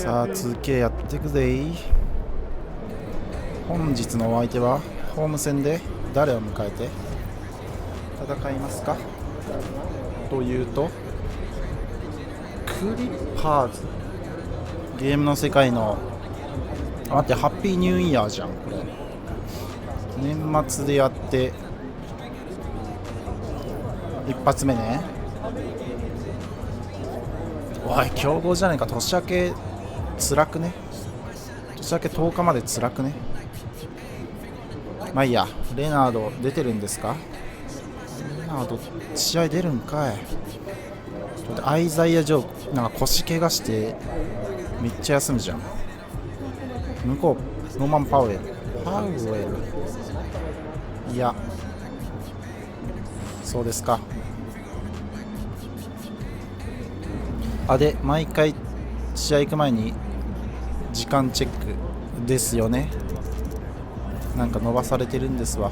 さあ 2K やっていくぜ。本日のお相手はホーム戦で誰を迎えて戦いますかというと、クリッパーズ。ゲームの世界の待って、ハッピーニューイヤーじゃんこれ。年末でやって一発目ね。おい強豪じゃねえか。年明け辛くね。年明け10日まで辛くね。まあいいや。レナード出てるんですか。レナード試合出るんかい。アイザイア・ジョーなんか腰怪我してめっちゃ休むじゃん。向こうノーマン・パウエル。いやそうですか。で毎回試合行く前に時間チェックですよね。なんか伸ばされてるんですわ。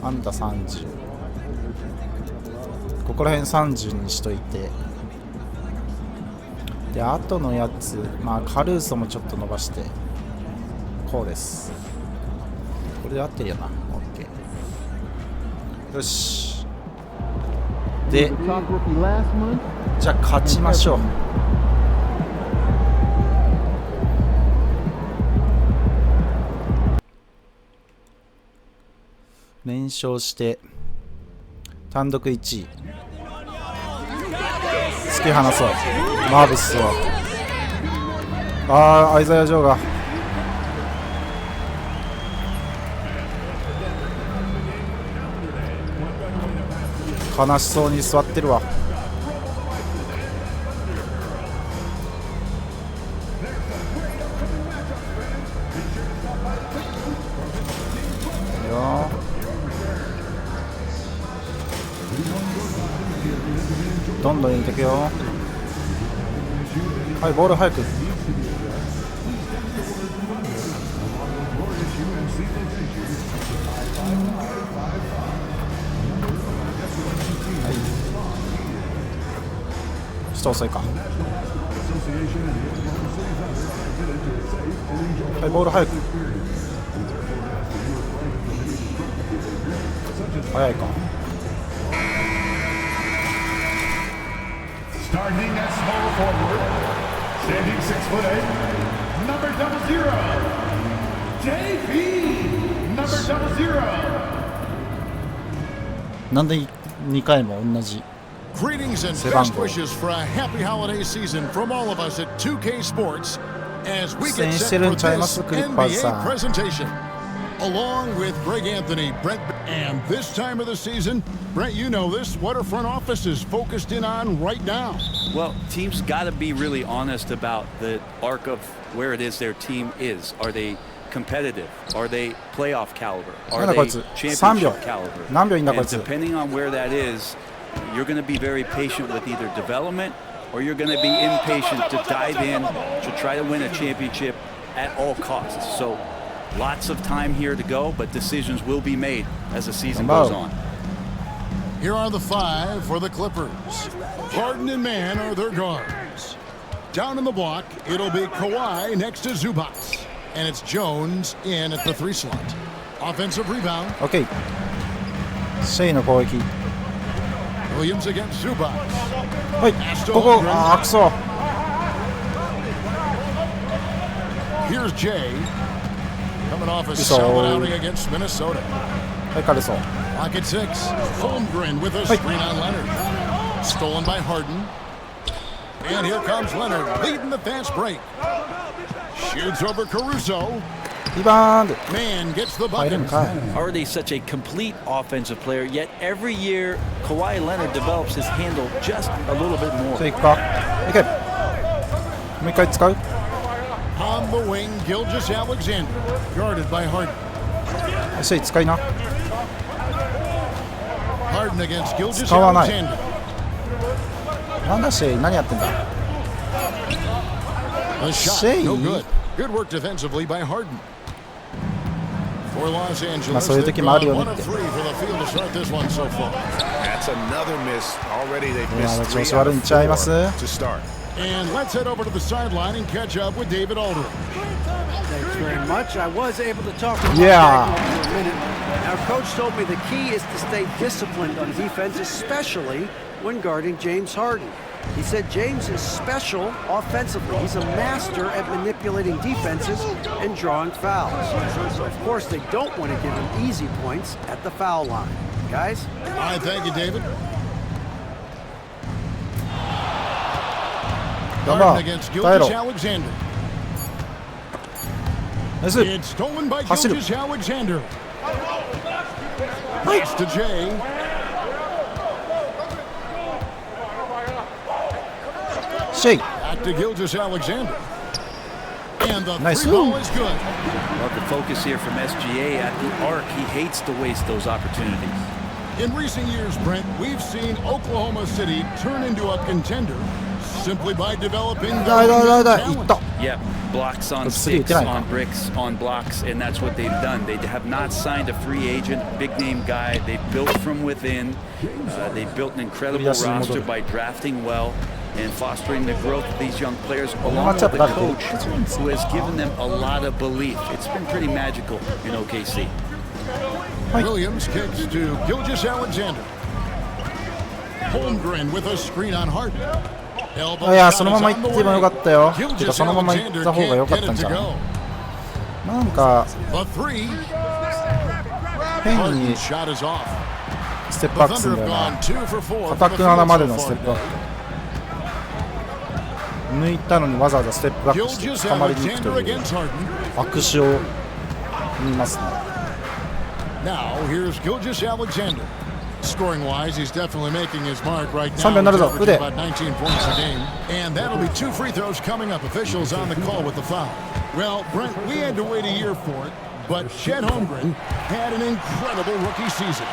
あんた30、ここら辺30にしといて、であとのやつ、カルーソもちょっと伸ばしてこうです。これで合ってるよな。 OK。 よし、でじゃあ勝ちましょう。連勝して単独1位突き放そう。マーブスをアイザヤ・ジョーが悲しそうに座ってるわ。どんどん入れていくよ。はい、ボール早く。ちょっと遅いか。はい、ボール早く。早いか。Starting at small forward, standing 6'8", number 00, JV, number 00. なんで2回も同じ Greetings and best wishes for a happy holiday season from all of us at 2K Sports as we get set for this NBA presentation. Along with Greg Anthony, Brent, and this time of the season, Brent, you know this, what our front office is focused in on right now. Well, teams got to be really honest about the arc of where it is their team is. Are they competitive? Are they playoff caliber? Are they championship caliber? And depending on where that is, you're going to be very patient with either development or you're going to be impatient to dive in to try to win a championship at all costs. So lots of time here to go, but decisions will be made as the season goes on. Here are the five for the Clippers. Harden and Mann are their guards. Down in the block, it'll be Kawhi next to Zubac. And it's Jones in at the 3 slot. Offensive rebound. OK。シェイの攻撃。Williams against Zubac. はい、ここ、くそ。Here's Jay. Coming off a solid outing against Minnesota. はい、カルソ。Pocket 6. Holmgren with a screen on Leonard. Stolen by Harden. And here comes Leonard leading the fast break. Shoots over Caruso. Rebound. Man gets the bucket. Already such a complete offensive player, yet every year Kawhi Leonard develops his handle just a little bit more. いくか。いけ。もう一回使う。On the wing, Gilgeous Alexander, guarded by Harden. シェイ使いな。Harden against Gilgeous 使わない。 Alexander. なんだシェイ、何やってんだ。シェイ。No good. Good work defensively by Harden. For Los Angeles, そういう時もあるよねって。1 of 3 for the field to start this one so far. That's another miss. Already they've missed 調子悪いんちゃいます。 to start. And let's head over to the sideline and catch up with David Aldridge. Thanks very much. I was able to talk to Yeah. for a minute. Our coach told me the key is to stay disciplined on defense, especially when guarding James Harden. He said James is special offensively. He's a master at manipulating defenses and drawing fouls. So, of course, they don't want to give him easy points at the foul line. Guys? All right, thank you, David. Harden against Gilgeous Alexander. It's stolen by Gilgeous Alexander. Pass to Jay. Back to Gilgeous Alexander. And the three ball is good. Love the focus here from SGA at the arc. He hates to waste those opportunities. In recent years, Brent, we've seen Oklahoma City turn into a contender simply by developing talent. Yeah, blocks on sticks, on bricks, on blocks, and that's what they've done. They have not signed a free agent, big-name guy. They've built from within. They've built an incredible roster by drafting well and fostering the growth of these young players, along with the coach who has given them a lot of belief. It's been pretty magical in OKC. Williams kicks to Gilgeous Alexander. Holmgren with a screen on Harden. いや、そのまま行ってもよかったよ。てかそのまま行った方が良かったんじゃない？なんか変にステップアップするんだよな。固くなまでのステップアップ。抜いたのにわざわざステップアップして捕まりに行くという悪手を見ますね。Now here's Gilgeous Alexander. Scoring-wise, he's definitely making his mark right now. About 19 points a game. And that'll be 2 free throws coming up. Officials on the call with the foul. Well, Brent, we had to wait a year for it, but Chet Holmgren had an incredible rookie season.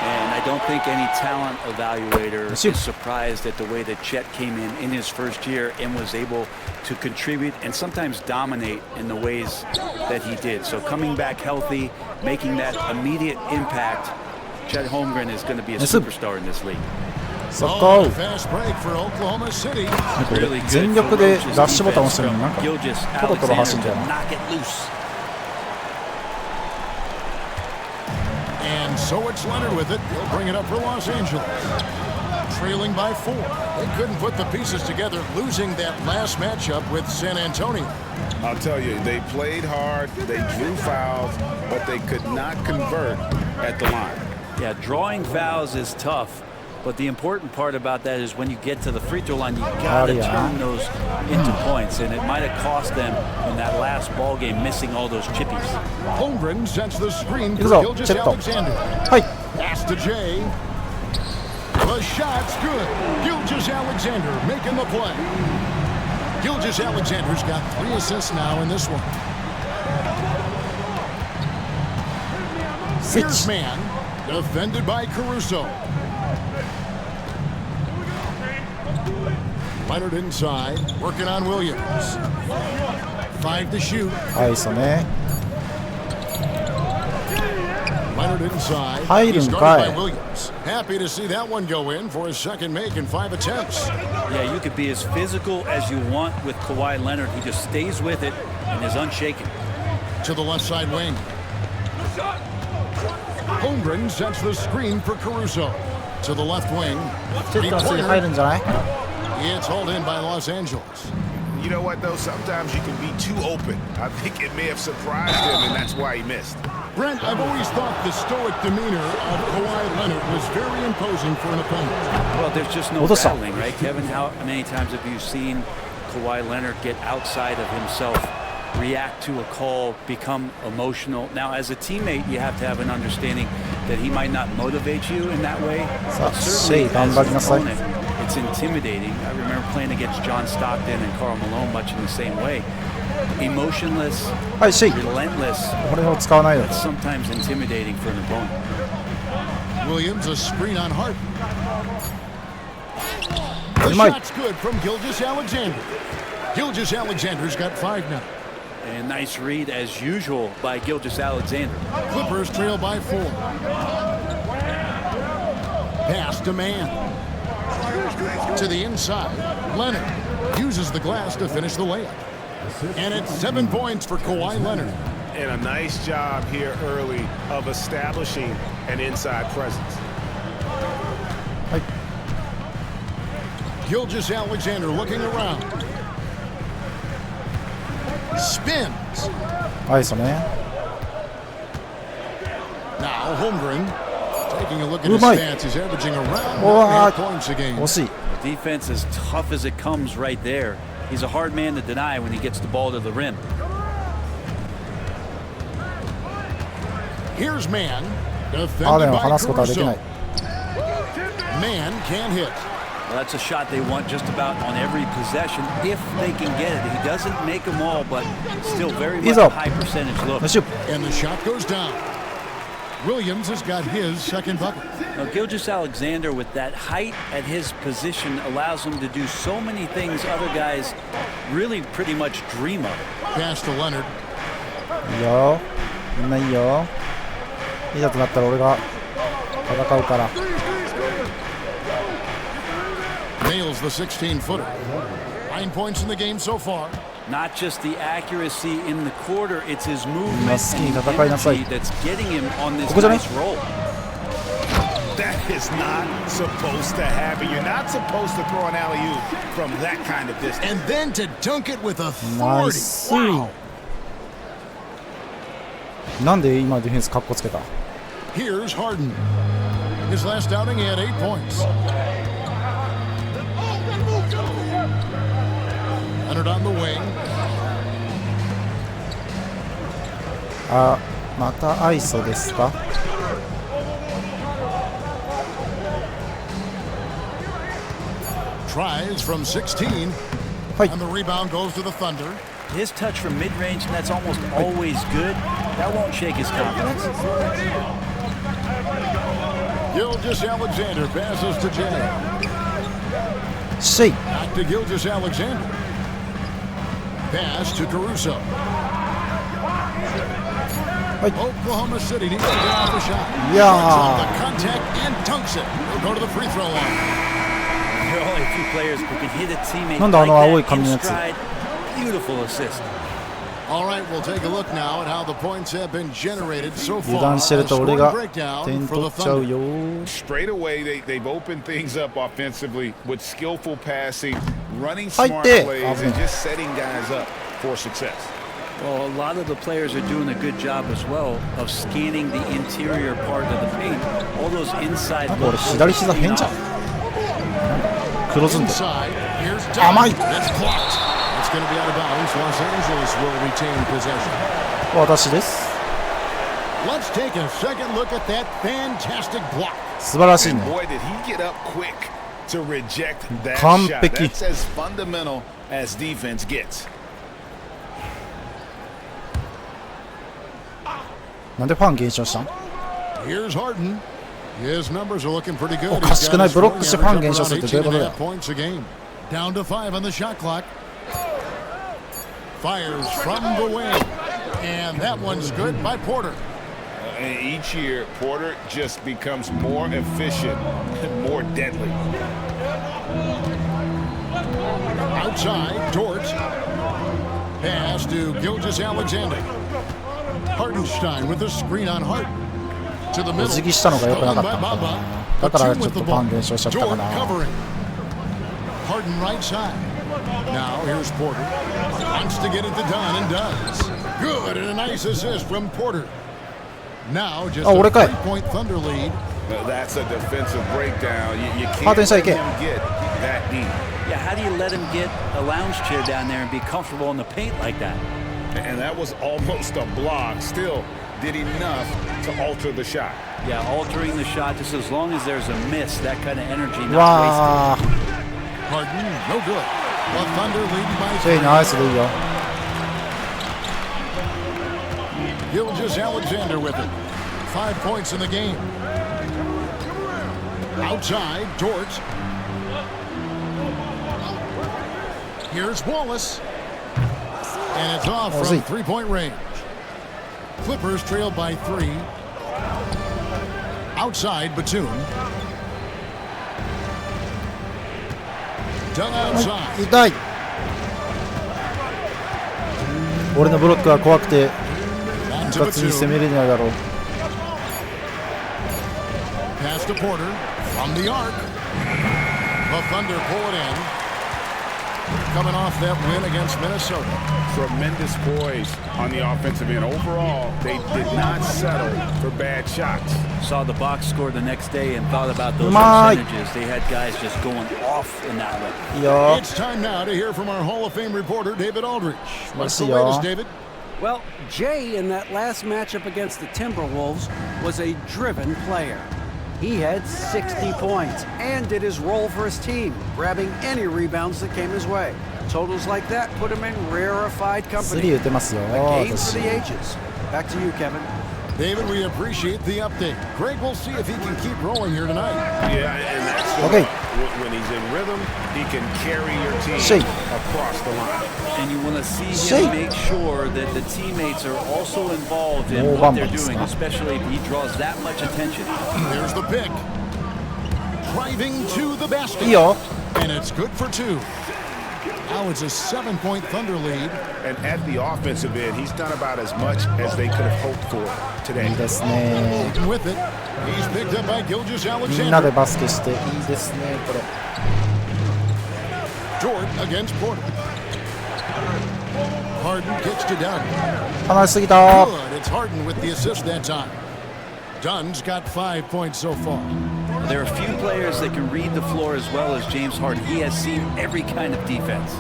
And I don't think any talent evaluator is surprised at the way that Chet came in his first year and was able to contribute and sometimes dominate in the ways that he did. So coming back healthy, making that immediate impact, Chet Holmgren is going to be a superstar in this league. Oh, fast break for Oklahoma City. 全力でダッシュボタン押してるのになんかトロトロ走るんじゃない？ And so it's Leonard with it. He'll bring it up for Los Angeles. Trailing by 4. They couldn't put the pieces together, losing that last matchup with San Antonio. I'll tell you, they played hard, they drew fouls, but they could not convert at the line. Yeah, drawing fouls is tough, but the important part about that is when you get to the free throw line, you got to turn those into points, and it might have cost them in that last ball game missing all those chippies. Holmgren sets the screen for Gilgeous Alexander. Pass to Jay. The shot's good. Gilgeous Alexander making the play. Gilgeous Alexander's got 3 assists now in this one. Here's man. Defended by Caruso. Leonard inside, working on Williams. 5 to shoot. Leonard inside. He's guarded by Williams. Happy to see that one go in for his second make in 5 attempts. Yeah, you could be as physical as you want with Kawhi Leonard. He just stays with it and is unshaken. To the left side wing. Holmgren sets the screen for Caruso. To the left wing. It's hauled in by Los Angeles. You know what, though? Sometimes you can be too open. I think it may have surprised him, and that's why he missed. Brent, I've always thought the stoic demeanor of Kawhi Leonard was very imposing for an opponent. Well, there's just no battling, right, Kevin? How many times have you seen Kawhi Leonard get outside of himself, react to a call, become emotional? Now, as a teammate, you have to have an understanding that he might not motivate you in that way. But certainly, as an opponent, it's intimidating. I remember playing against John Stockton and Karl Malone much in the same way. Emotionless, relentless, it's sometimes intimidating for an opponent. Williams, a screen on Harden. The shot's good from Gilgeous Alexander. Gilgeous Alexander's got 5 now. And nice read, as usual, by Gilgeous Alexander. Clippers trail by 4. Pass to man. To the inside, Leonard uses the glass to finish the layup. And it's 7 points for Kawhi Leonard. And a nice job here early of establishing an inside presence. Gilgeous-Alexander looking around. Spins. はい、そうね。 Now Holmgren taking a look at his Mike. stats. He's averaging around Oh, 8 points a game. 惜しい。 Defense is tough as it comes right there. He's a hard man to deny when he gets the ball to the rim. Here's Mann. あ、で Defended も by 話すことはできな Caruso. い。 Mann can't hit. Well, that's a shot they want just about on every possession if they can get it. He doesn't make them all, but still very much He's a up. high percentage look. よし。 And the shot goes down. Williams has got his second bucket. Now, Gilgeous-Alexander, with that height at his position, allows him to do so many things other guys really pretty much dream of. Pass to Leonard. いいよ。みんないいよ。いざとなったら俺が戦うから。 Nails the 16-footer. 9 points in the game so far. Not just the accuracy in the quarter, it's his movement Maski, and戦いなさい。 energy that's getting him on this ここじゃない？ nice roll. That is not supposed to happen. You're not supposed to throw an alley-oop from that kind of distance. And then to dunk it with ナイ authority. ス。 Wow. なんで今ディフェンスカッコつけた？ Here's Harden. His last outing, he had 8 points. Leonard on the wing. あ、またアイソですか？ Tries from 16. はい。 And the rebound goes to the Thunder. His touch from mid-range, and that's almost always good. That won't shake his confidence. Gilgeous-Alexander passes to Jay. シェイ。 Back to Gilgeous-Alexander. Pass to Caruso. Oklahoma City needs to get off a shot. Yeah. On the contact and dunks it. He'll go to the free throw line. There are only a few players who can hit a teammate なんだあの青い like 髪の that や in つ。 stride. Beautiful assist. All right, we'll take a look now at how the points have been generated so 油 far. 断してる A と俺 scoring が breakdown 点 for 取 the っちゃう Thunder. よ。 Straight away, they've opened things up offensively with skillful passing, running 入 smart って。 plays, 危ね and just setting guys up for success. Well, a lot of the players are doing a good job as well of scanning the interior part of the paint. All those inside なんか俺 looks. 左膝変じゃん。黒ずんで。 Inside, here's 甘い。 That's blocked. It's going to be out of bounds. Los Angeles will retain possession. 私です。 Let's take a second look at that fantastic block. 素晴らしい And ね。 boy, did he get up quick to reject that 完 shot. 璧。 That's as fundamental as defense gets. なんでファン減少したん？ Here's Harden. His numbers are looking pretty good. おかしくない。ブロックしてファン減少するってどういうことだよ。 points a game. Down to 5 on the shot clock. Fires from the wing. And that one's good by Porter. And each year, Porter just becomes more efficient and more deadly. Outside, Dort. Pass to Gilgeous-Alexander. Hardenstein with a screen on Hart. To the お middle. 辞儀したのが良くなかったのか Stolen by な。 Bamba. だから A ち two ょっ with と the ファン ball. 減少しちゃった Dort かな。 covering. Harden right side. Now here's Porter. Wants to get it to Dunn and does. Good, and a nice assist from Porter. Now just a 俺かい。 3-point Thunder lead. That's a defensive breakdown. You ハー can't デンしたら let いけ。 him get that deep. Yeah, how do you let him get a lounge chair down there and be comfortable in the paint like that? And that was almost a block. Still did enough to alter the shot. Yeah, altering the shot just as long as there's a miss, that kind of energy not わあ。 Harden, no good. The Thunder leading by シェイ 3. ナイスでいいよ。 Gilgeous-Alexander with it. 5 points in the game. Outside, Dort. Here's Wallace. And it's off from 3-point range. Clippers trailed by 3. Outside, Batum. Done outside. 痛い。俺のブロックは怖くて On 一 to 発に攻 Batum. めれないだろう。 Pass to Porter from the arc. The Thunder pull it in. Coming off that win against Minnesota. Tremendous poise on the offensive end. Overall, they did not settle for bad shots. Saw the box score the next day and thought about those My. percentages. They had guys just going off in that one. いいよ。 It's time now to hear from our Hall of Fame reporter, David Aldridge. What's the Merci, latest, y'all. David? Well, Jay in that last matchup against the Timberwolves was a driven player. He had 60 points and did his role for his team, grabbing any rebounds that came his way. Totals like that put him in rarefied スリ company. ー打てますよ A game for 私。 the ages. Back to you, Kevin. David, we appreciate the update. Greg, we'll see if he can keep rolling here tonight. Yeah, and that's Okay. when he's in rhythm, he can carry your team Shake. across the line. And you want to see Shake. him make sure that the teammates are also involved in Oh, what they're Bamba. doing, especially if he draws that much attention. There's the pick. Driving to the basket. いいよ。 And it's good for two. Now it's a 7-point Thunder lead. And at the offensive end, he's done about as much as they could have hoped for today. いいですね。 And with it, he's picked up by Gilgeous みんなで Alexander. バスケしていいですねこれ。 Jordan against Porter. Harden kicks to Dunn. 離しすぎた。 Good. It's Harden with the assist that time. Dunn's got 5 points so far. There are few players that can read the floor as well as James Harden. He has seen every kind of defense.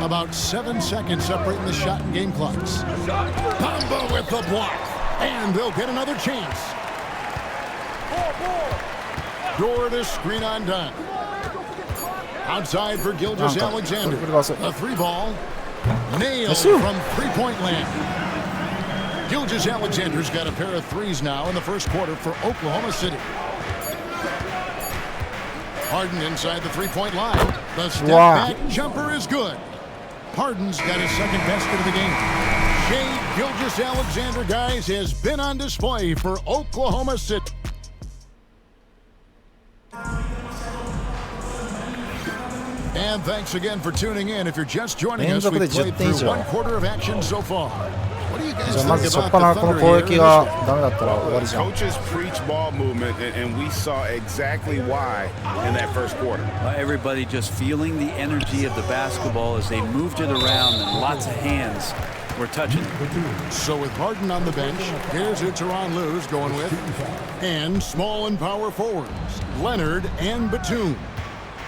About 7 seconds separating the shot and game clocks. Bamba with the block. And they'll get another chance. Door to screen on Dunn. Outside for Gilgeous Alexander. A 3-ball. Nailed Merci. from three-point land. Gilgeous Alexander's got a pair of threes now in the first quarter for Oklahoma City. Harden inside the three-point line. The step-back jumper is good. Harden's got his second basket of the game. Shea Gilgeous Alexander, guys, has been on display for Oklahoma City. And thanks again for tuning in. If you're just joining us, we've played through one quarter of action so far. What do you guys じゃあまず think そこ about から the この Thunder 攻 here 撃が initially? ダメだったら終わりじゃん。 Coaches preach ball movement, and we saw exactly why in that first quarter. Everybody just feeling the energy of the basketball as they moved it around and lots of hands were touching it. So with Harden on the bench, here's who Tyronn Lue's going with. And small and power forwards, Leonard and Batum.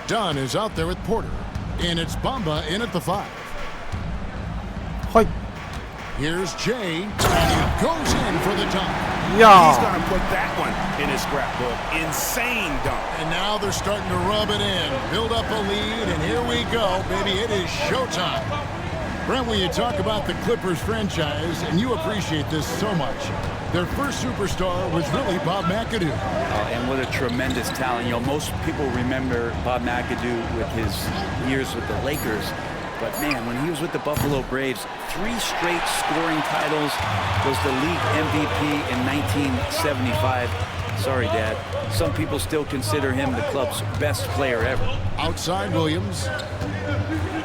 Dunn is out there with Porter. And it's Bamba in at the 5. はい。 Here's Jay, and he goes in for the dunk. いや He's ー going to put that one in his scrapbook. Insane dunk. And now they're starting to rub it in, build up a lead, and here we go, baby. It is showtime. Brent, when you talk about the Clippers franchise, and you appreciate this so much, their first superstar was really Bob McAdoo. And what a tremendous talent. You know, most people remember Bob McAdoo with his years with the Lakers. But man, when he was with the Buffalo Braves, 3 straight scoring titles, was the league MVP in 1975. Sorry, Dad. Some people still consider him the club's best player ever. Outside Williams.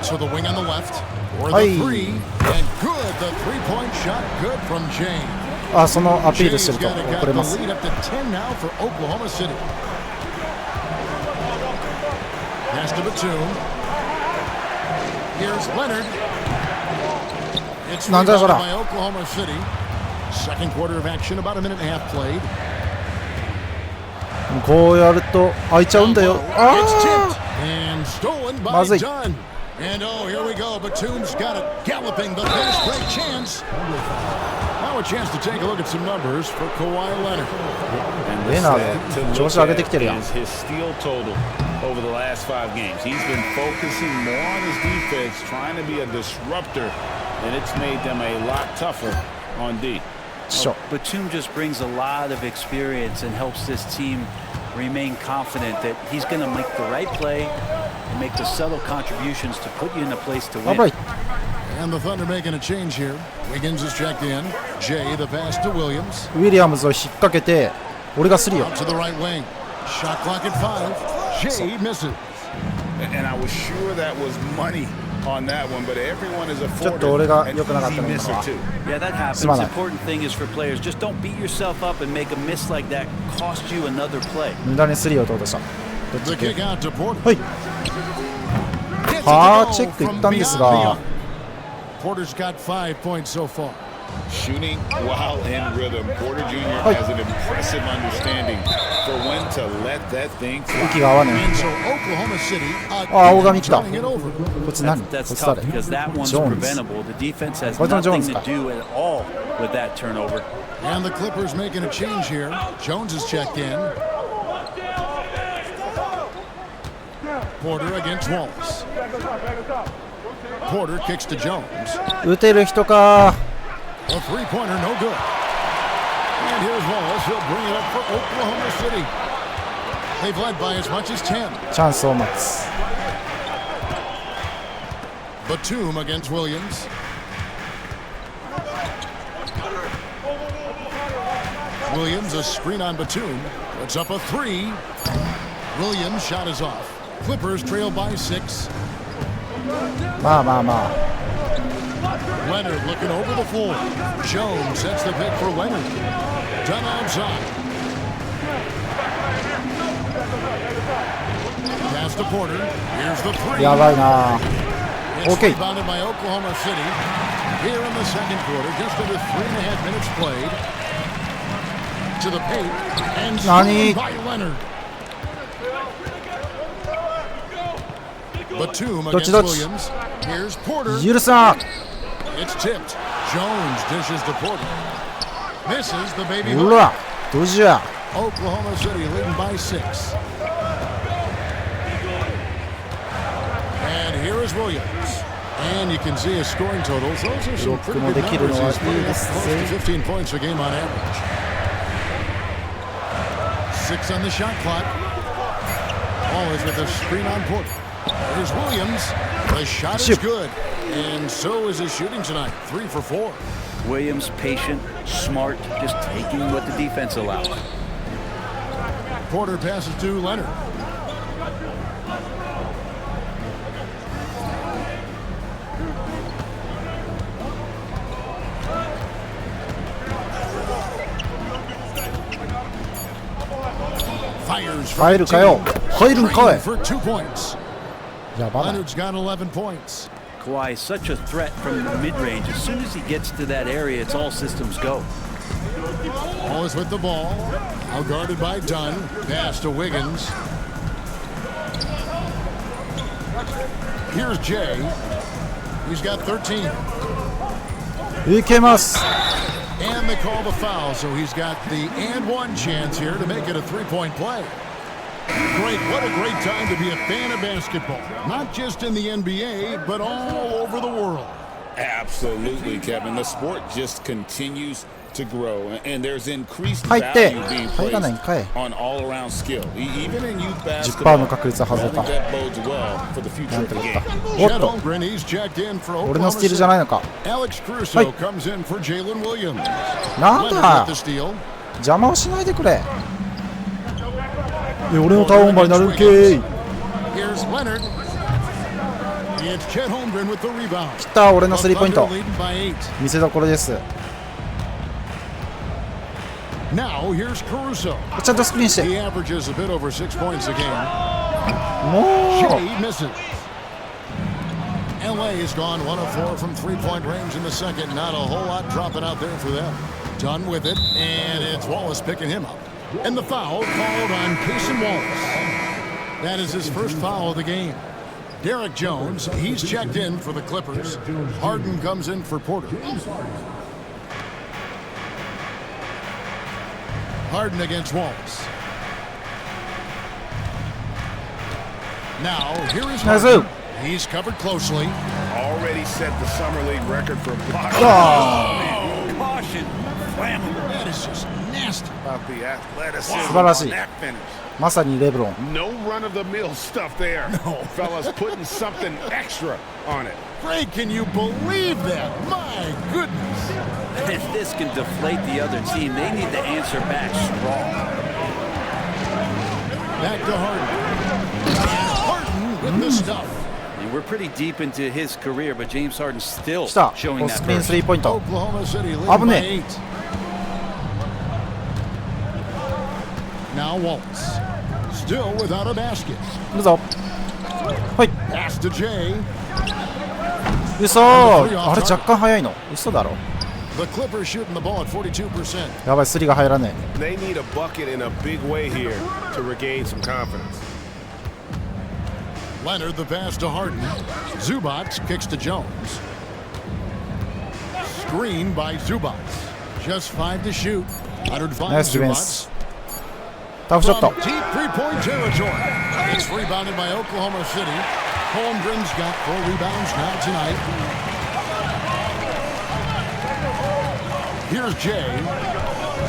So the wing on the left. Or the Hey. 3. And good. The three-point shot good from Jay. あ、そのアピール Jay's してると got 遅れ the ます lead up to 10 now for Oklahoma City. Pass to Batum. Here's Leonard. It'sなんだそれ。 rebounded by Oklahoma City. Second quarter of action, about a minute and a half played. こうやると開いちゃうんだよ。 It's あ tipped and stolen by まずい。 Dunn. And oh, here we go. Batum's got it. Galloping the fast break chance. Now a chance to take a look at some numbers for Kawhi Leonard. And レナー調子上げてきてるやん。 is his steal total over the last 5 games. He's been focusing more on his defense, trying to be a disruptor, and it's made them a lot tougher on D. しょ。 Batum just brings a lot of experience and helps this team remain confident that he's going to make the right play and make the subtle contributions to put you in a place to 危な win. い。 And the Thunder making a change here. Wiggins is checked in. Jay, the pass to Williams. ウィリアムズを引っ掛けて俺がスリーよ。 Out to the right wing. Shot clock at 5. Jay misses. And I was sure that was money on that one, but everyone is ちょっ afforded と俺が an 良くなかった easy のか misser な。 too. Yeah, that happens. すまない。 Important thing is for players, just don't beat yourself up and make a miss like that cost you another play. 無駄にスリーを取ろうとした。どっ The ち kick 系 out to Porter. はい。 Gets it to は go あ、チェックい from ったんです beyond が the arc. Porter's got 5 points so far. Shooting while in rhythm. Porter Jr. Hey. has an impressive understanding for when to let that thing fly. 息が合わね And so Oklahoma City あ、大神来た。 turning it over. こいつ何？こい That's つ tough 誰？ because that one's ジョーンズ。 preventable. The defense has What's on nothing Jones' to guy? do at all with that turnover. And the Clippers making a change here. Jones is checked in. Porter against Wallace. Porter kicks to Jones. 打てる人か。 A three-pointer, no good. And here's Wallace. He'll bring it up for Oklahoma City. They've led by as much as 10. チャンスを待つ。 Batum against Williams. Williams, a screen on Batum. Puts up a three. Williams' shot is off. Clippers trail by 6. まあまあまあ。 Leonard looking over the floor. Jones sets the pick for Leonard. Done outside. Pass to Porter. Here's the three. やばいな。 It's Okay. rebounded by Oklahoma City. Here in the second quarter, just under 3.5 minutes played. To the paint. And Nani? stolen by Leonard. Batum against Dodge. Williams. Here's Porter. 許さん。 It's tipped. Jones dishes to Porter. Misses the baby う hook. わ、ドジャー。 Oklahoma City leading by 6. And here is Williams. And you can see his scoring totals. Those are some pretty good numbers. He's putting up close to 15 points a game on average. 6 on the shot clock. Always with a screen on Porter. Here's Williams. The shot is Shoot. good. And so is his shooting tonight. 3 for 4. Williams, patient, smart, just taking what the defense allows. Porter passes to Leonard. Fires from 入るかよ。入るんかい。 for 2 points. やばない。 Leonard's got 11 points. Kawhi is such a threat from the mid-range. As soon as he gets to that area, it's all systems go. Wallace with the ball. Now guarded by Dunn. Pass to Wiggins. Here's Jay. He's got 13. いけます。 And they call the foul, so he's got the and one chance here to make it a three-point play. Great, what a great time to be a fan of basketball. Not just in the NBA, but all over the world. Absolutely, Kevin. The sport just continues to grow, and there's increased 入って。 value being 入らないん placed かい。 on all-around skill. Even in youth 10% の basketball, 確率は外 I れ think た。 that bodes well for the future なん of て the 言った。 game. お Chet っと。 Holmgren, he's checked in for 俺の Oklahoma スティールじゃない City. のか。 Alex Caruso はい。 comes in for Jalen Williams. なん Leonard だ with the steal. 邪魔をしないでくれ。俺のターンオーバーになるんけい。 Here's Leonard. It's Chet Holmgren with the rebound. 来た、俺のスリーポイント。 Thunder leading by 8. 見せ所です。 Now here's Caruso. ちゃんとスクリーンして。 He averages a bit over 6 points a game. もう。 Shea misses. LA has gone 1 of 4 from 3-point range in the second. Not a whole lot dropping out there for them. Done with it, and it's Wallace picking him up. And the foul called on Cason Wallace. That is his first foul of the game. Derek Jones, he's checked in for the Clippers. Harden comes in for Porter. Harden against Wallace. Now, here is Harden. He's covered closely. Already set the summer league record for blocks. Caution, flammable. That is just nasty. About the athleticism 素晴らしい。 on that finish. まさにレブロン。 No run-of-the-mill stuff there. No. Fellas putting something extra on it. Greg, can you believe that? My goodness. If this can deflate the other team, they need to answer back strong. Back to Harden. And Harden with the stuff. And we're pretty deep into his career, but James Harden's still 来た。 showing ス that ピン burst. スリーポイント。 Oklahoma City leading 危 by ね 8. Now Waltz. Still without a basket. いくぞ。はい。 Pass to Jay. 嘘。あれ若干早いの。嘘だろ。 The Clippers shooting the ball at 42%. やばい、スリーが入らね They need a bucket in a big way here to regain some confidence. Leonard the pass to Harden. Zubac kicks to Jones. Screen by Zubac. Just 5 to shoot. Leonard え。ナイ finds スディフェン Zubac. ス。タフショッ From ト。 deep three-point territory. It's rebounded by Oklahoma City. Holmgren's got 4 rebounds now tonight. Here's Jay.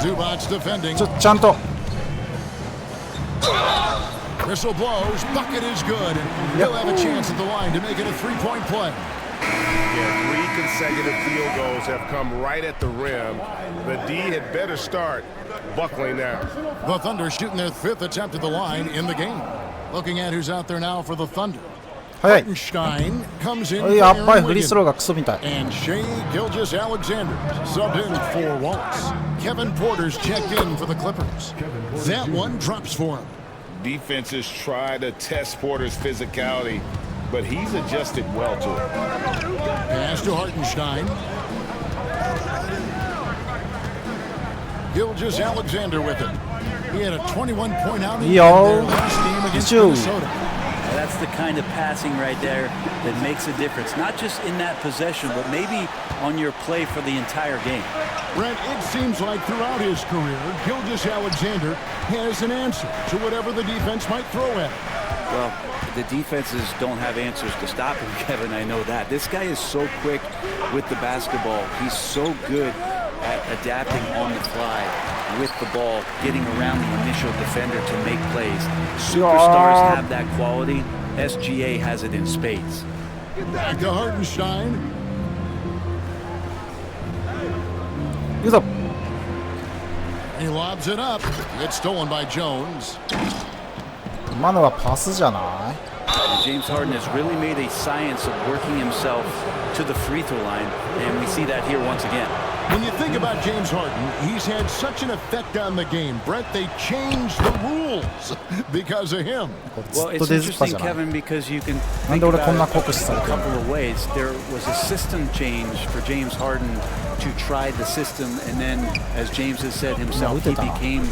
Zubac's defending. ちゃんと。 Whistle blows. Bucket is good. And he'll have a chance at the line to make it a 3-point play. Yeah, 3 consecutive field goals have come right at the rim. The D had better start buckling now. The Thunder shooting their 5th attempt at the line in the game. Looking at who's out there now for the Thunder. 早い。 Hartenstein comes in やっ for ばい、 Aaron フリースロー Wiggins. がクソみたい。 And Shai Gilgeous-Alexander subbed in for Waltz. Kevin Porter's checked in for the Clippers. That one drops for him. Defenses try to test Porter's physicality, but he's adjusted well to it. Pass to Hartenstein. Gilgeous-Alexander with it. He had a 21-point outing in Yo. their last game against Choo. Minnesota. That's the kind of passing right there that makes a difference, not just in that possession, but maybe on your play for the entire game. Brent, it seems like throughout his career, Gilgeous-Alexander has an answer to whatever the defense might throw at him. Well, the defenses don't have answers to stop him, Kevin. I know that. This guy is so quick with the basketball. He's so good at adapting on the fly with the ball, getting around the initial defender to make plays. Superstars have that quality. SGA has it in spades. Back to Hartenstein. いくぞ。 He lobs it up. It's stolen by Jones. 今のはパスじゃない？ And James Harden has really made a science of working himself to the free throw line, and we see that here once again. When you think about James Harden, he's had such an effect on the game. Brett, they changed the rules because of him. Well, ずっと it's 出ずっぱ interesting, じゃない？ Kevin, because you can なん think で俺 about こんな it 酷使され a てるの？ couple of ways. There was a system change for James Harden to try the system, and then, as James has said himself, he became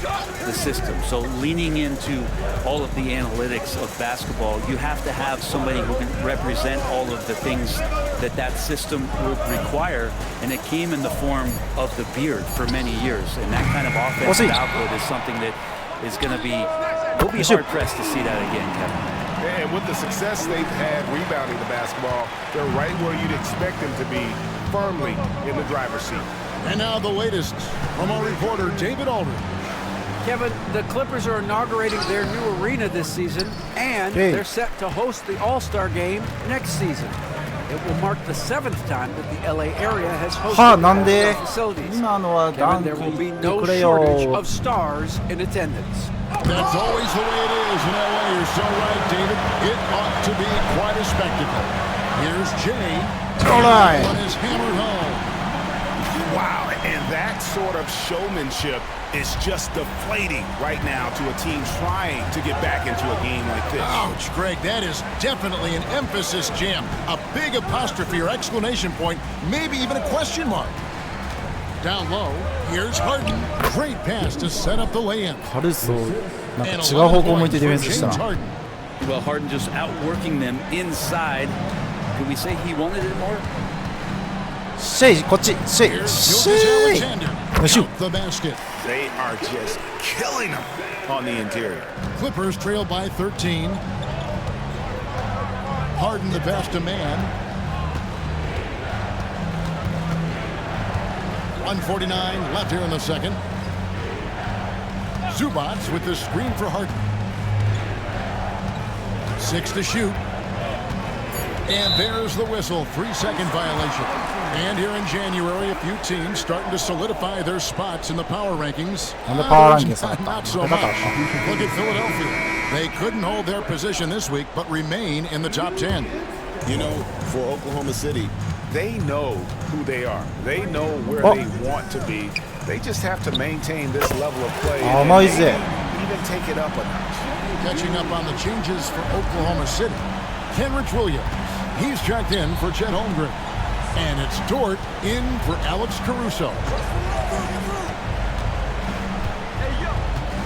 the system. So leaning into all of the analytics of basketball, you have to have somebody who can represent all of the things that that system would require, and it came in the form of the beard for many years. And that kind of offensive output is something that is going to be, we'll be hard-pressed to see that again, Kevin. And with the success they've had rebounding the basketball, they're right where you'd expect them to be, firmly in the driver's seat. And now the latest from our reporter, David Aldridge. Kevin, the Clippers are inaugurating their new arena this season, and they're set to host the All-Star Game next season. It will mark the 7th time that the LA area has hosted the facilities. Kevin, there will be no shortage of stars in attendance. That's always the way it is in LA. You're so right, David. It ought to be quite a spectacle. Here's Jay. All right. One is hammered home. Wow, and that sort of showmanship is just deflating right now to a team trying to get back into a game like this. Ouch, Greg, that is definitely an emphasis jam. A big apostrophe or exclamation point, maybe even a question mark. Down low, here's Harden. Great pass to set up the lay-in. 軽そう。なんか違う方向向いてディフェンスしたな。 Well, Harden just outworking them inside. Could we say he wanted it more? シェイ、こっち。シェイ。シェイ。よし。 The basket. They are just killing them on the interior. Clippers trail by 13. Harden the pass to man. 1:49 left here in the second. Zubac with the screen for Harden. 6 to shoot. And there's the whistle. 3-second violation. And here in January, a few teams starting to solidify their spots in the power rankings. And the power rankings. Not so much. Look at Philadelphia. They couldn't hold their position this week, but remain in the top 10. You know, for Oklahoma City, they know who they are. They know where they want to be. They just have to maintain this level of play and even take it up a notch. Catching up on the changes for Oklahoma City. Kenrich Williams, he's checked in for Chet Holmgren. And it's Dort in for Alex Caruso.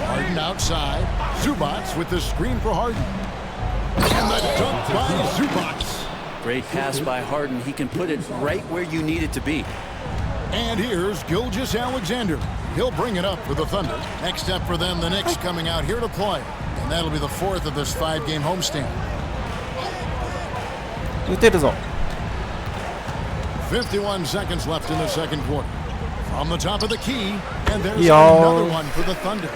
Harden outside. Zubats with the screen for Harden. And the dunk by Zubats. Great pass by Harden. He can put it right where you need it to be. And here's Gilgeous-Alexander. He'll bring it up for the Thunder. Next step for them, the Knicks coming out here to play. And that'll be the fourth of this 5-game homestand. 打てるぞ。 51 seconds left in the second quarter. From the top of the key, and there's another one for the Thunder.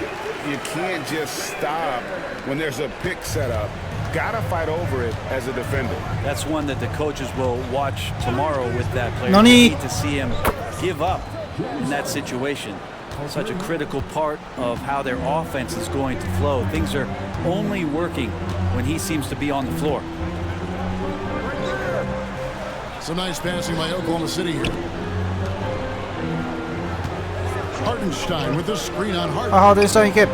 You can't just stop when there's a pick set up. Gotta fight over it as a defender. That's one that the coaches will watch tomorrow with that player. Nani? They need to see him give up in that situation. Such a critical part of how their offense is going to flow. Things are only working when he seems to be on the floor. Some nice passing by Oklahoma City here. Hardenstein with the screen on Harden. あ、ハーデンシュタイン行け。 The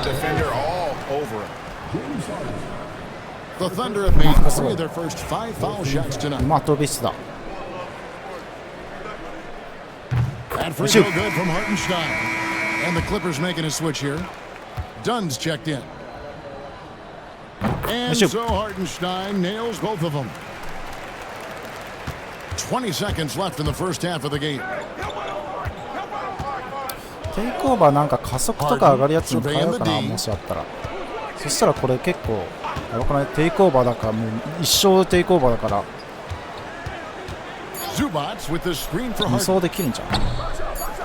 defender all over him. The Thunder have made 3 of their first 5 foul shots tonight. まあ飛び質だ。 That free throw good from Hartenstein. And the Clippers making a switch here. Dunn's checked in. And so Hartenstein nails both of them. 20 seconds left in the first half of the game. テイクオーバーなんか加速とか上がるやつに変えようかな、もしあったら。そしたらこれ結構やばくない？テイクオーバーだからもう一生テイクオーバーだから無双できるんじゃん。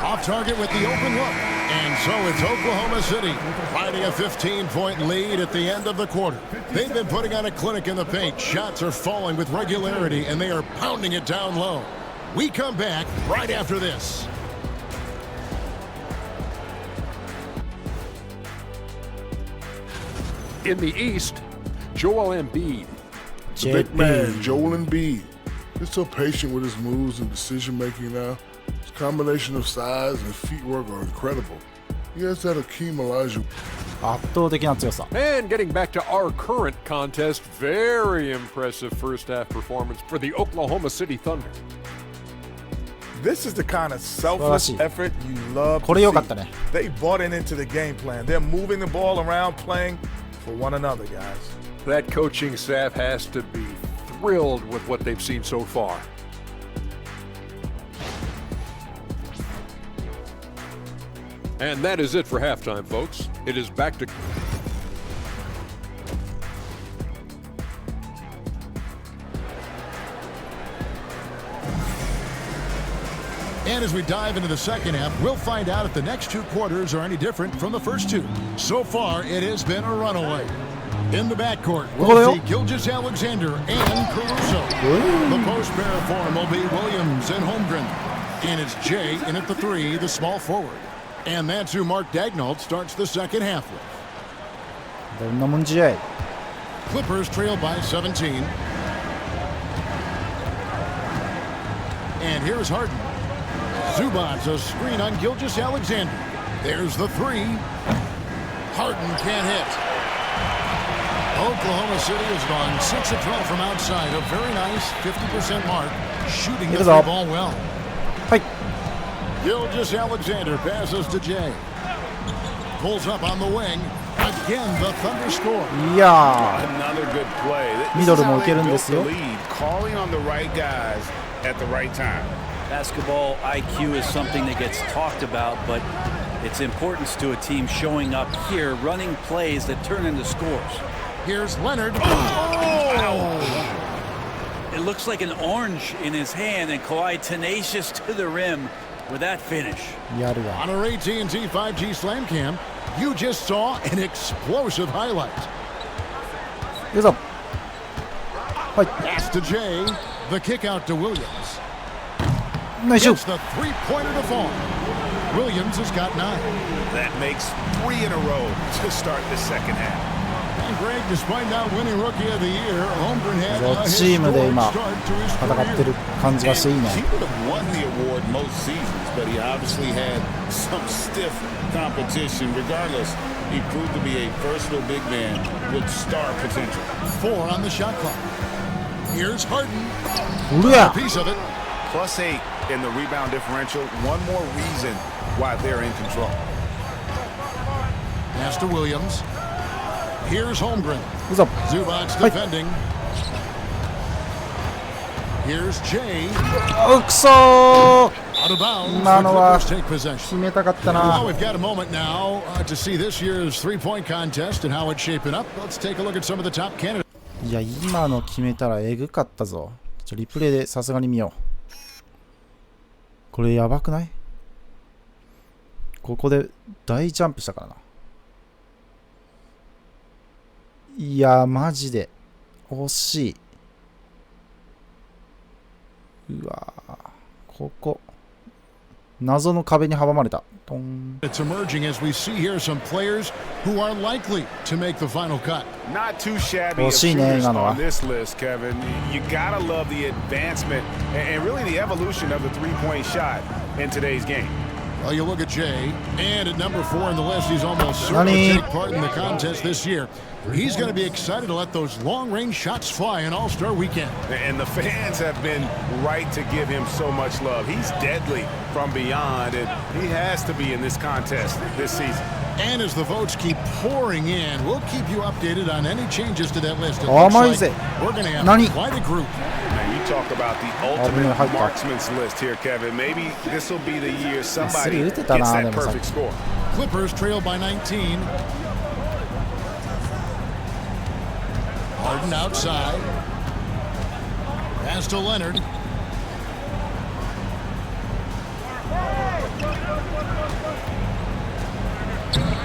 Off target with the open look. And so it's Oklahoma City riding a 15-point lead at the end of the quarter. They've been putting on a clinic in the paint. Shots are falling with regularity, and they are pounding it down low. We come back right after this. In the East, Joel Embiid. The big man, Joel Embiid. He's so patient with his moves and decision-making now. His combination of size and feet work are incredible. He has that Hakeem Olajuwon. 圧倒的な強さ。 And getting back to our current contest, very impressive first-half performance for the Oklahoma City Thunder. This is the kind of selfless effort you love to これ良かったね。 see. They bought into the game plan. They're moving the ball around, playing for one another, guys. That coaching staff has to be thrilled with what they've seen so far. And that is it for halftime, folks. It is back to... And as we dive into the second half, we'll find out if the next 2 quarters are any different from the first 2. So far, it has been a runaway. In the backcourt, we'll see Gilgeous-Alexander and Caruso. The post pair form will be Williams and Holmgren. And it's Jay in at the 3, the small forward. And that's who Mark Daigneault starts the second half with. どんなもんじゃい。 Clippers trail by 17. And here's Harden. Zubats a screen on Gilgeous-Alexander. There's the 3. Harden can't hit. Oklahoma City has gone 6 of 12 from outside. A very nice 50% mark. Shooting the 3-ball well. Gilgeous-Alexander passes to Jay. Pulls up on the wing. Again, the Thunder score. Another good play. This is how they built the よ。 lead, calling on the right guys at the right time. Basketball IQ is something that gets talked about, but its importance to a team showing up here, running plays that turn into scores. Here's Leonard. It looks like an orange in his hand, and Kawhi tenacious to the rim with that finish. やるわ。 On our AT&T 5G Slam Cam, you just saw an explosive highlight. いくぞ。はい。 Pass to Jay. The kick out to Williams. ナイスシュー Gets the three-pointer to fall. Williams has got 9. That makes 3 in a row to start the second half. And Greg, despite not winning Rookie of the Year, Holmgren had a チームで historic 今 start to his 戦ってる career. 感じがしていいね。 He would have won the award most seasons, but he obviously had some stiff competition. Regardless, he proved to be a versatile big man with star potential. 4 on the shot clock. Here's Harden. うるや A piece of it. +8 in the rebound differential. One more reason why they're in control. Pass to Williams. Here's Holmgren. うそ Zubac's はい defending. Here's Jay. うくそー Out of bounds. 今のは The Clippers take possession. 決めたかったな。 Well, we've got a moment now to see this year's three-point contest and how it's shaping up. Let's take a look at some of the top candidates. いや今の決めたらえぐかったぞ。リプレイでさすがに見よう。これやばくない？ここで大ジャンプしたからな。いやマジで惜しい。うわここ謎の壁に阻まれた。トン。 It's emerging as we see here some players who are likely to make the final cut. Not too shabby of 惜しいね shooters 今のは。 on this list, Kevin. You gotta love the advancement and really the evolution of the three-point shot in today's game. Well, you look at Jay, and at number 4 on the list, he's almost certain to take part in the contest this year. He's going to be excited to let those long-range shots fly in All-Star Weekend. And the fans have been right to give him so much love. He's deadly from beyond, and he has to be in this contest this season. And as the votes keep pouring in, we'll keep you updated on any changes to that list. It Oh, looks my like is it? we're going to have Nani? quite a group. Man, you talk about the ultimate marksman's list here, Kevin. Maybe this will be the year somebody gets that perfect score. Clippers trail by 19. Harden outside. Pass to Leonard.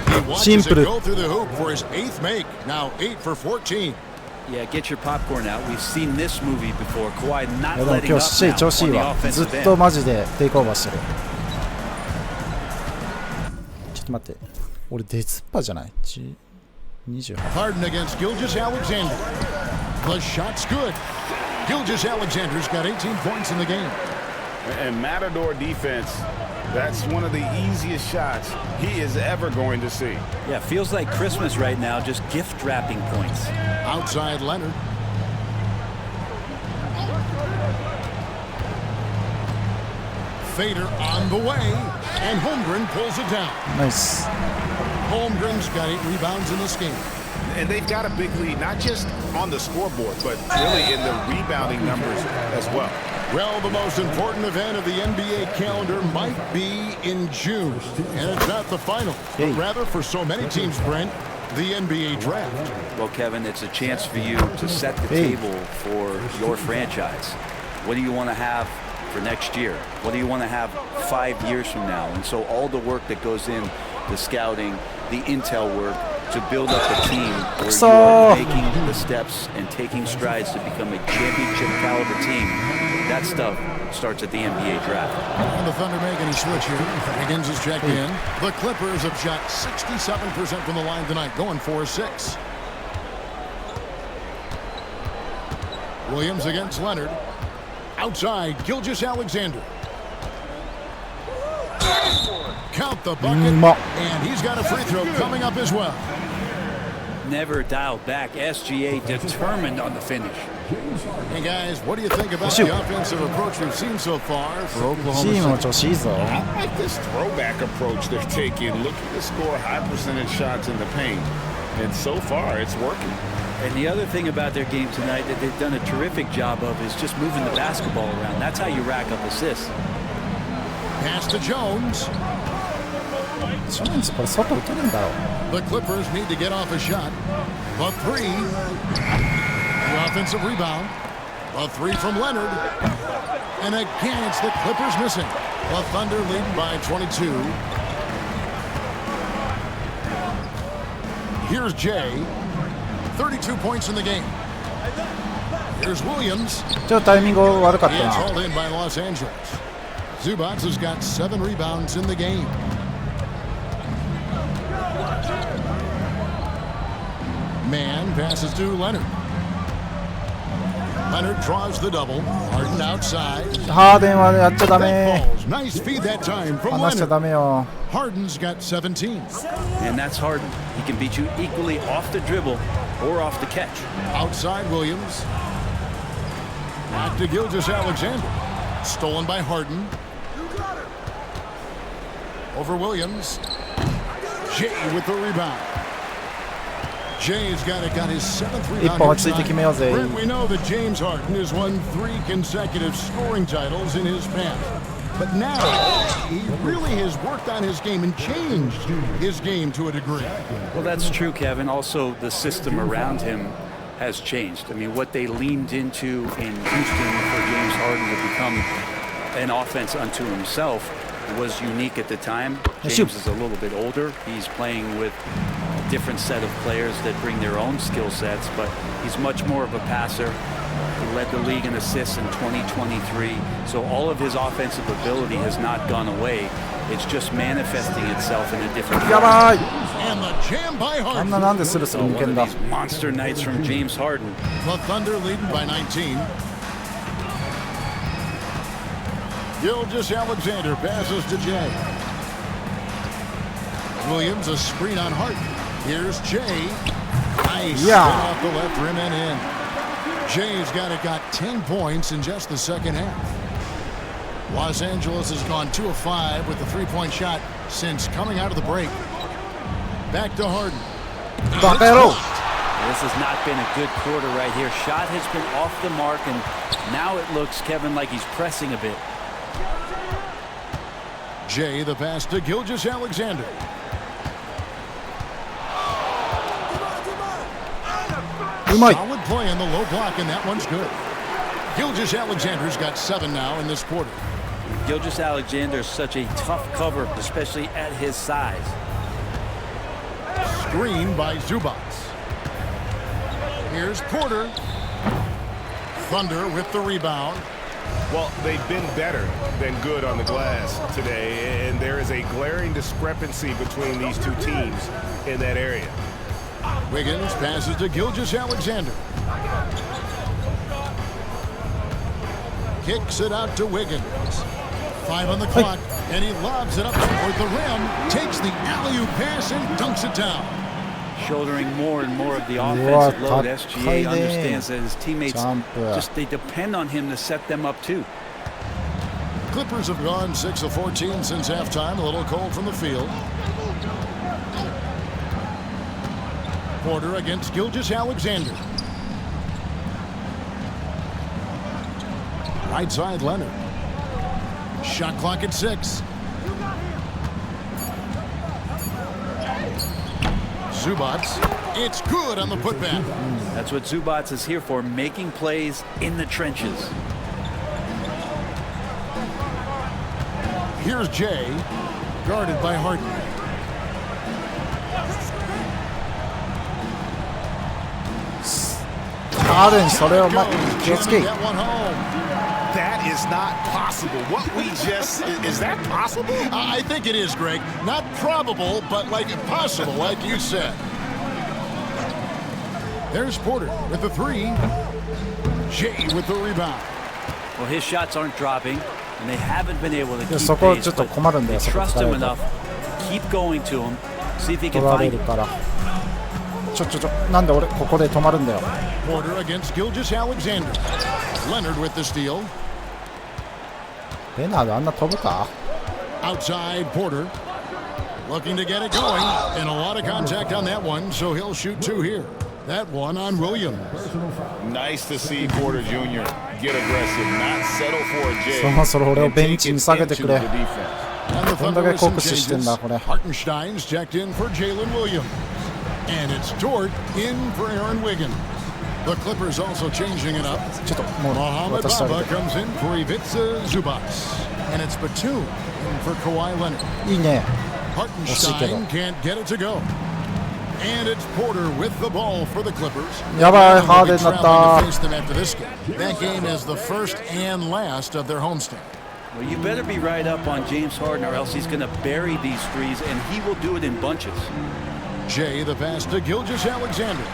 He watches it go through the hoop for his 8th make. Now 8 for 14. Yeah, get your popcorn out. We've seen this movie before. Kawhi い not やでも letting 今 up 日 now 調子いい on the わ。ずっ offensive と end. マジでテイクオーバーしてる。ちょっと待って。俺デツッパじゃない？28。 Harden against Gilgeous Alexander. The shot's good. Gilgeous Alexander's got 18 points in the game. And Matador defense, that's one of the easiest shots he is ever going to see. Yeah, feels like Christmas right now, just gift wrapping points. Outside Leonard. Fader on the way, and Holmgren pulls it down. ナイス。 Holmgren's got 8 rebounds in this game. And they've got a big lead, not just on the scoreboard, but really in the rebounding numbers as well. Well, the most important event of the NBA calendar might be in June, and it's not the final, but rather for so many teams, Brent, the NBA draft. Well, Kevin, it's a chance for you to set the table for your franchise. What do you want to have for next year? What do you want to have 5 years from now? And so all the work that goes in, the scouting, the intel work, to build up a team where you're making the steps and taking strides to become a championship caliber team. That stuff starts at the NBA draft. And the Thunder making a switch here. Higgins is checked in. The Clippers have shot 67% from the line tonight, going 4-6. Williams against Leonard. Outside, Gilgeous Alexander. Count the bucket, and he's got a free throw coming up as well. Never dialed back. SGA determined on the finish. Hey guys, what do you think about the offensive approach we've seen so far for Oklahoma City? I like this throwback approach they're taking, looking to score high percentage shots in the paint. And so far, it's working. And the other thing about their game tonight that they've done a terrific job of is just moving the basketball around. That's how you rack up assists. Pass to Jones. The Clippers need to get off a shot. The 3. The offensive rebound. The 3 from Leonard. And again, it's the Clippers missing. The Thunder lead by 22. Here's Jay. 32 points in the game. Here's Williams. ちょっとタイミング悪かった It's な。 hauled in by Los Angeles. Zubac has got 7 rebounds in the game. Man passes to Leonard. Leonard draws the double. Harden outside. ハーデンはやっちゃダメ。 Nice feed that time from 離しちゃダメよ。 Harden's got 17. And that's Harden. He can beat you equally off the dribble or off the catch. Outside Williams. Back to Gilgeous-Alexander. Stolen by Harden. Over Williams. Jay with the rebound. Jay's got his 7th rebound. Brent, we know that James Harden has won 3 consecutive scoring titles in his past. But now, he really has worked on his game and changed his game to a degree. Well, that's true, Kevin. Also, the system around him has changed. I mean, what they leaned into in Houston for James Harden to become an offense unto himself was unique at the time. James is a little bit older. He's playing with a different set of players that bring their own skill sets, but he's much more of a passer. He led the league in assists in 2023. So all of his offensive ability has not gone away. It's just manifesting itself in a different way. And the jam by Harden. One of these monster nights from James Harden. The Thunder leading by 19. Gilgeous-Alexander passes to Jay. Williams a screen on Harden. Here's Jay. Nice off the left rim and in. Jay's got 10 points in just the second half. Los Angeles has gone 2 of 5 with the 3-point shot since coming out of the break. Back to Harden. This has not been a good quarter right here. Shot has been off the mark, and now it looks, Kevin, like he's pressing a bit. Jay, the pass to Gilgeous-Alexander. Solid play in the low block, and that one's good. Gilgeous-Alexander's got 7 now in this quarter. Gilgeous-Alexander is such a tough cover, especially at his size. Screen by Zubac. Here's Porter. Thunder with the rebound. Well, they've been better than good on the glass today, and there is a glaring discrepancy between these two teams in that area. Wiggins passes to Gilgeous-Alexander. Kicks it out to Wiggins. 5 on the clock, and he lobs it up toward the rim, takes the alley-oop pass and dunks it down. Shouldering more and more of the offensive load. SGA understands that his teammates they depend on him to set them up too. Clippers have gone 6 of 14 since halftime. A little cold from the field. Porter against Gilgeous-Alexander. Right side Leonard. Shot clock at 6. Zubac. It's good on the putback. That's what Zubac is here for, making plays in the trenches. Here's Jay, guarded by Harden. Get one home. That is not possible. What we just, is that possible? I think it is, Greg. Not probable, but like possible, like you said. There's Porter with the 3. Jay with the rebound. Well, his shots aren't dropping, and they haven't been able to keep pace, but they trust him enough. Keep going to him. See if he can find it. Porter against Gilgeous-Alexander. Leonard with the steal. Outside Porter. Looking to get it going. And a lot of contact on that one, so he'll shoot 2 here. That one on Williams. Nice to see Porter Jr. get aggressive, not settle for a J. And take it into the defense. And the Thunder with some changes. Hartenstein's checked in for Jalen Williams. And it's Dort in for Aaron Wiggins. The Clippers also changing it up. Mohamed Baba comes in for Ivica Zubac. And it's Batum in for Kawhi Leonard. Hartenstein can't get it to go. And it's Porter with the ball for the Clippers. Traveling to face them after this game. That game is the first and last of their homestand. Well, you better be right up on James Harden, or else he's going to bury these threes, and he will do it in bunches. Jay, the pass to Gilgeous-Alexander.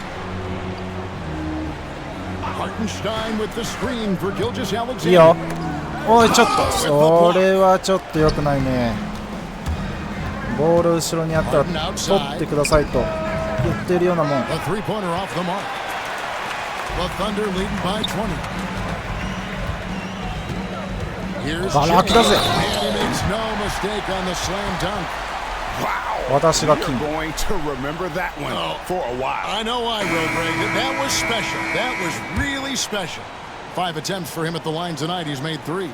Hartenstein with the screen for Gilgeous いいよ。 Alexander. おいちょっとそれはちょっと良くないね。ボール後ろにあったら取ってくださいと言ってるようなもん。 A three-pointer off the mark. The Thunder leading by 20. Here's バラ空きだぜ。 and he makes no mistake on the slam dunk. 私がキ You're ング。 going to remember that one for a while. I know I will, Greg. That was special. That was really special. 5 attempts for him at the line tonight. He's made 3.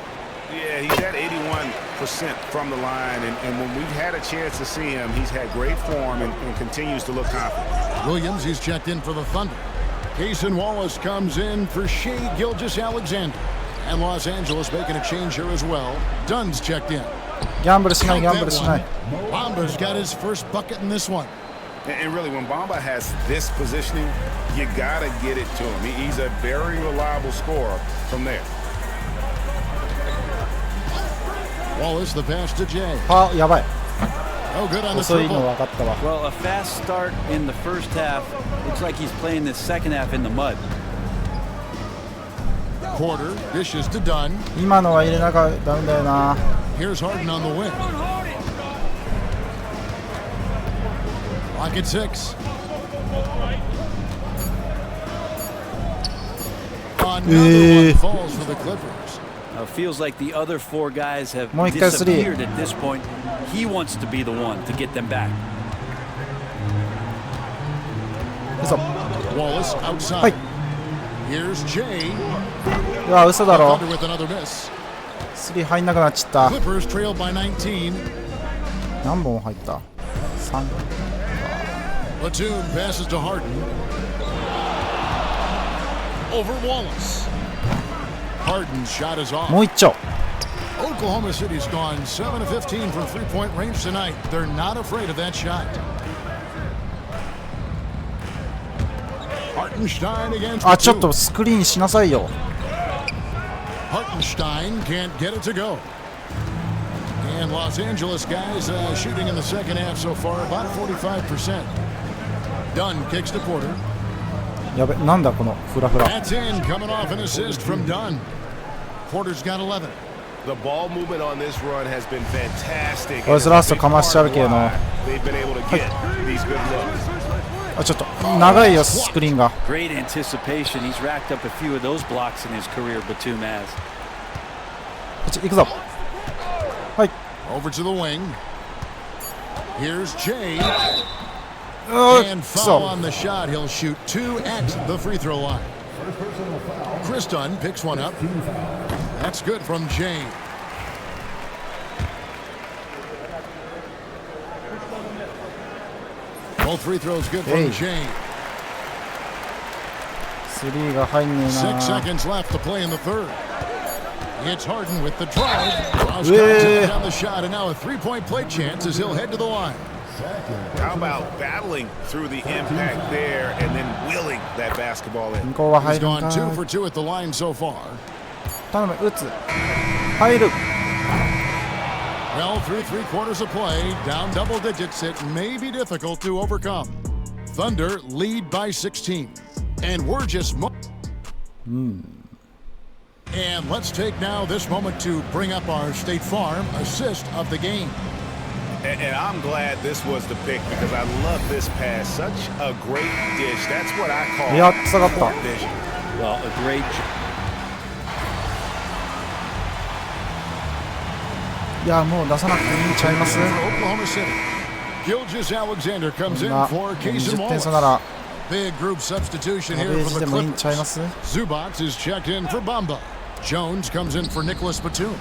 Yeah, he's at 81% from the line, and when we've had a chance to see him, he's had great form and continues to look confident. Williams, he's checked in for the Thunder. Cason Wallace comes in for Shai Gilgeous-Alexander. And Los Angeles making a change here as well. Dunn's checked in. ギャンブルしないギャンブルしない。 Bamba's got his first bucket in this one. And really, when Bamba has this positioning, you got to get it to him. He's a very reliable scorer from there. Wallace, the pass to Jay. あ、やばい。 Oh, good on the 遅いの triple. 分かったわ。 Well, a fast start in the first half looks like he's playing the second half in the mud. Porter dishes to Dunn. 今のは入れなきゃダメだよな。 Here's Harden on the wing. Lock at 6. Another one falls for the Clippers. Feels like the other 4 guys have もう一回スリー。 disappeared at this point. He wants to be the one to get them back. 嘘。 Wallace outside. はい。 Here's Jay. うわ嘘だろ。 Thunder with another miss. スリー入んなくなっちゃった。 Clippers trailed by 19. 何本入った？ 3。 Platoon passes to Harden. Over Wallace. Harden's shot is off. もう一丁。 Oklahoma City's gone 7 of 15 from three-point range tonight. They're not afraid of that shot. Hartenstein against あ、ちょっ Platoon. とスクリーンしなさいよ。 Hartenstein can't get it to go. And Los Angeles guys shooting in the second half so far about 45%. Dunn kicks to Porter. やべ、なんだこのフラフラ。 That's in, coming off an assist from Dunn. Porter's got 11. The ball movement on this run has been fantastic. こいつラストかましちゃうけどな。 They've been able to get these good looks. あ、ちょっと長いよスクリーンが。 Great anticipation. He's racked up a few of those blocks in his career, Batum has. こっち行くぞ。はい。 Over to the wing. Here's Jay. うわ And く foul そ。 on the shot. He'll shoot 2 at the free throw line. Chris Dunn picks one up. That's good from Jay. Both free throws good from Jay. スリーが入んねえ 6 な。 seconds left to play in the third. It's Harden with the drive. Rouse Yeah. down the shot, and now a three-point play chance as he'll head to the line. How about battling through the impact there and then wheeling that basketball in? 向こうは He's 入るん gone か。 2 for 2 at the line so far. 頼む、打つ。入る。 Well, through 3 quarters of play, down double digits, it may be difficult to overcome. Thunder lead by 16. And we're just... And let's take now this moment to bring up our State Farm assist of the game. And I'm glad this was the pick because I love this pass. Such a great dish. That's what I call いや、下がった。 court vision. Well, a great job. いや、もう出さなくていいんちゃいます？ Oklahoma City. Gilgeous-Alexander comes in まあ、 for Cason 20点差 Wallace. なら Big group substitution アベ here ー for ジ the でもいいんちゃいま Clippers. す？ Zubac is checked in for Bamba. Jones comes in for Nicholas Batum.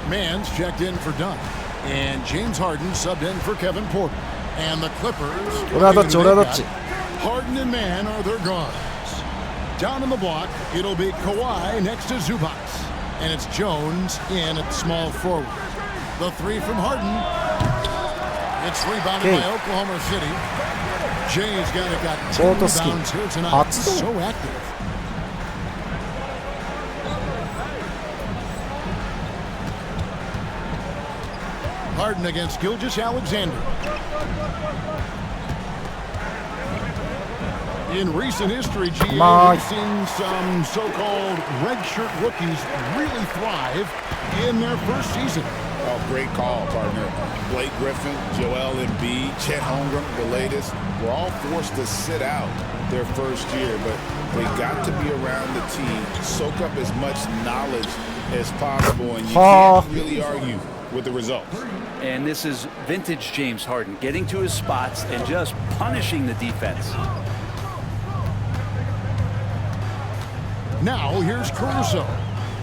Mann's checked in for Dunn. And James Harden subbed in for Kevin Porter. And the Clippers. 俺はどっち？俺はどっち？ Harden and Mann are their guards. Down in the block, it'll be Kawhi next to Zubac. And it's Jones in at small forward. The 3 from Harden. It's rebounded by Oklahoma City. Jay's got 10 rebounds here tonight. So active. Harden against Gilgeous-Alexander. In recent history, GA, My. we've seen some so-called redshirt rookies really thrive in their first season. Oh, great call, partner. Blake Griffin, Joel Embiid, Chet Holmgren, the latest, were all forced to sit out their first year, but they got to be around the team, soak up as much knowledge as possible, and you can't really argue with the results. And this is vintage James Harden, getting to his spots and just punishing the defense. Now here's Caruso,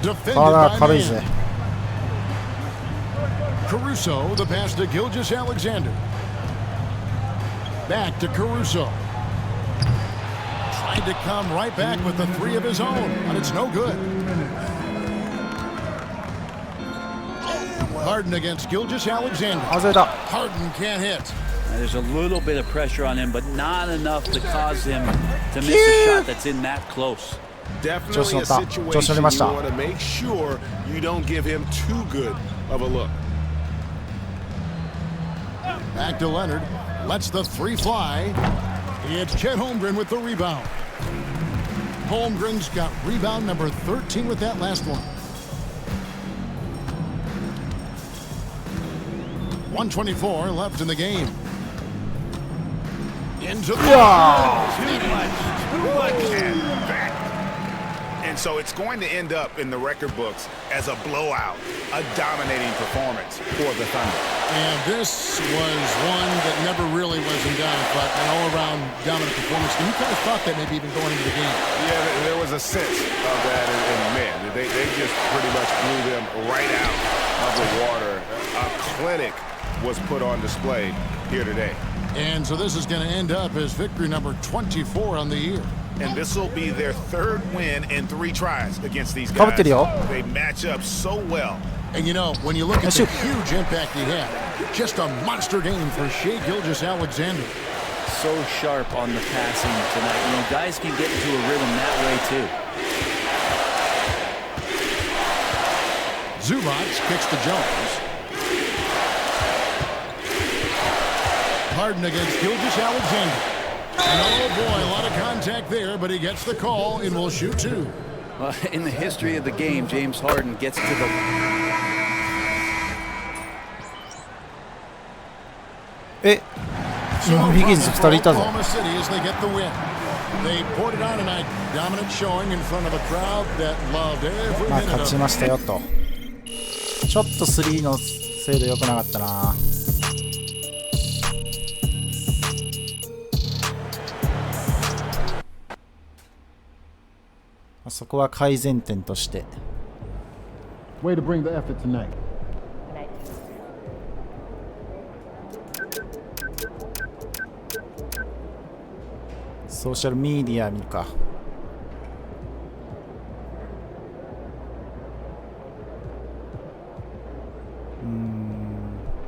defended by man. Caruso, the pass to Gilgeous-Alexander. Back to Caruso. Tried to come right back with the three of his own, but it's no good. Harden against Gilgeous-Alexander. Harden can't hit. There's a little bit of pressure on him, but not enough to cause him to miss a shot that's in that close. Definitely a situation you want to make sure you don't give him too good of a look. Back to Leonard. Lets the three fly. It's Chet Holmgren with the rebound. Holmgren's got rebound number 13 with that last one. 1:24 left in the game. Into the Too much. Back. And so it's going to end up in the record books as a blowout, a dominating performance for the Thunder. And this was one that never really was in doubt, but an all-around dominant performance. And you kind of thought that maybe even going into the game. Yeah, there was a sense of that in man. They just pretty much blew them right out of the water. A clinic was put on display here today. And so this is going to end up as victory number 24 on the year. And this will be their third win in 3 tries against these guys. They match up so well. And you know, when you look at the huge impact he had, just a monster game for Shai Gilgeous-Alexander. So sharp on the passing tonight. You know, guys can get into a rhythm that way too. Zubac kicks to Jones. Harden against Gilgeous-Alexander. And oh boy, a lot of contact there, but he gets the call and will shoot 2. In the history of the game, James Harden gets to the... Oklahoma City as they get the win. They poured it on tonight, dominant showing in front of a crowd that loved every minute of it. 勝ちましたよと。ちょっと3の精度良くなかったな。そこは改善点として。Way to bring the effort tonight. ソーシャルメディア見るか。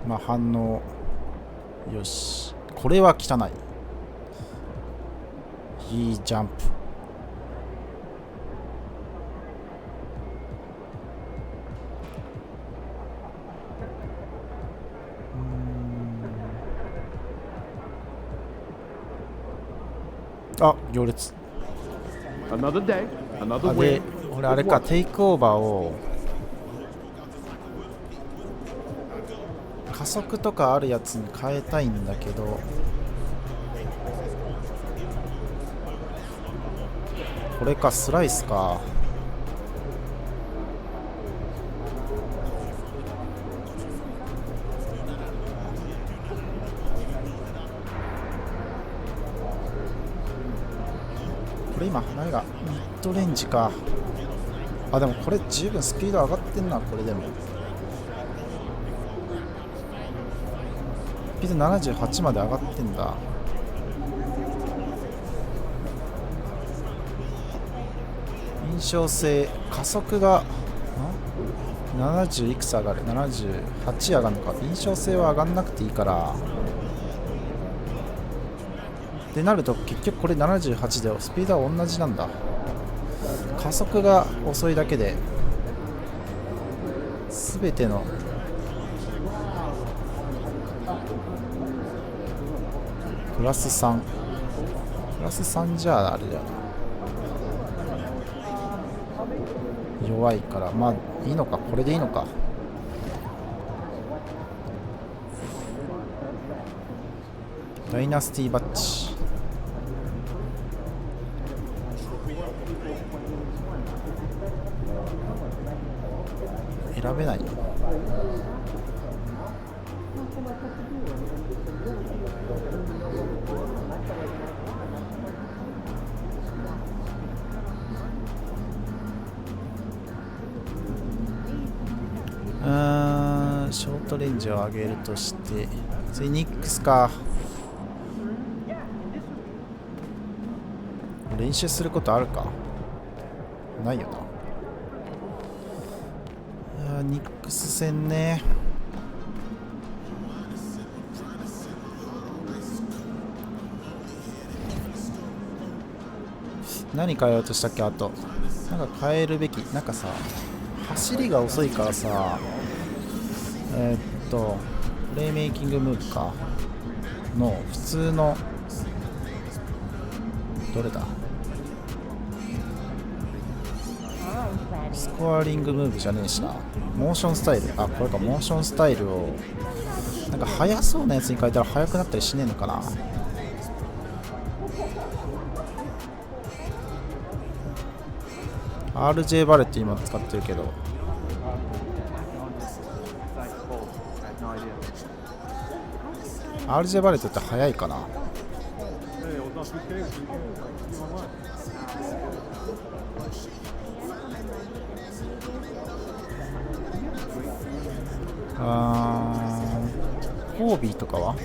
まあ反応よし。これは汚い。いいジャンプ。あ、行列。Another day, another で win. 俺あれか、テイクオーバーを加速とかあるやつに変えたいんだけど、これか、スライスか。これ今何がミッドレンジか。あ、でもこれ十分スピード上がってんな。これでもスピード78まで上がってんだ。印象性、加速が70いくつ上がる、78上がるのか。印象性は上がんなくていいからってなると、結局これ78でスピードは同じなんだ。加速が遅いだけで全てのプラス3ラス3じゃあれだよな。弱いからまあいいのか、これでいいのか。ダイナスティバッジ選べないよ。ショートレンジを上げるとして次ニックスか。練習することあるか。ないよな。ニックス戦ね。何変えようとしたっけ。あとなんか変えるべき、なんかさ走りが遅いからさ、プレイメイキングムーブかの普通のどれだ、スコアリングムーブじゃねえしな。モーションスタイル、あこれか。モーションスタイルをなんか速そうなやつに変えたら速くなったりしねえのかな。RJ バレット今使ってるけど、RJ バレットって速いかな。コービーとかは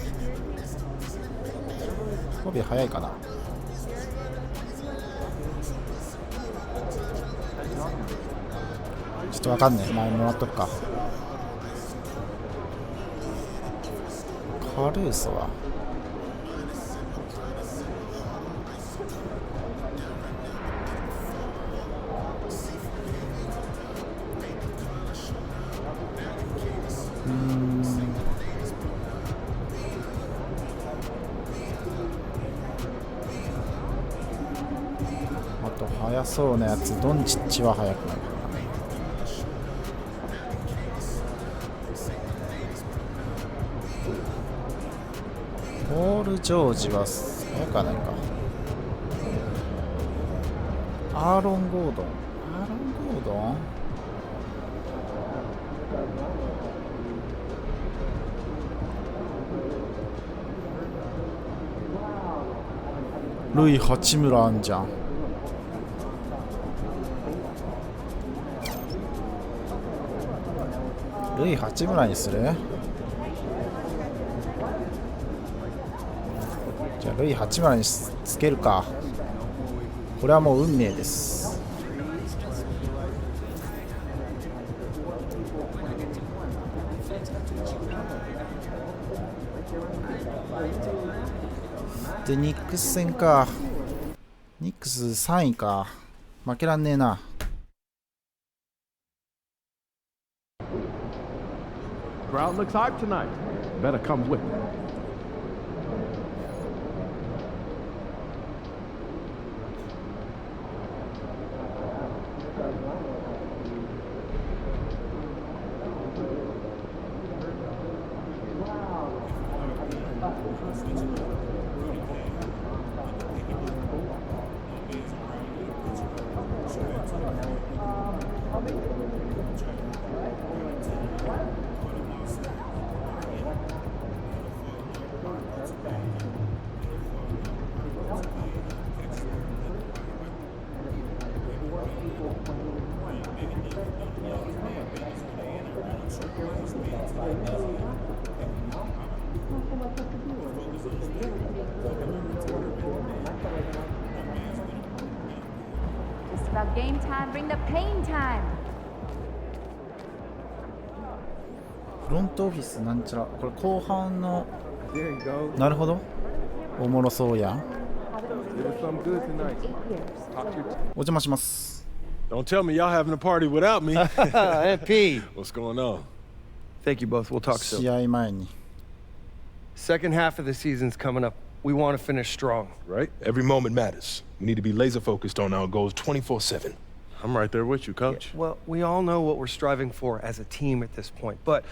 コービー速いかな。ちょっとわかんない。前もらっとくか。カルーソはあと速そうなやつ。ドンチッチは速くなる。ポール・ジョージは速くはないか。アーロン・ゴードン。ルイ・八村あんじゃん。ルイ・八村にする。じゃあルイ八村につけるか。これはもう運命です。でニックス戦か。ニックス3位か。負けらんねえな。Crowd looks hyped tonight. Better come with me. Just about game time. Bring the pain time. フロントオフィスなんちゃら。これ後半の。なるほど。おもろそうやん。お邪魔します。Don't tell me y'all having a party without me. Aunt P. What's going on? Thank you both. We'll talk soon. 試合前に。Second half of the season's coming up we want to finish strong. Right? Every moment matters. We need to be laser focused on our goals 24/7. I'm right there with you, Coach. Yeah, well, we all know what we're striving for as a team at this point, but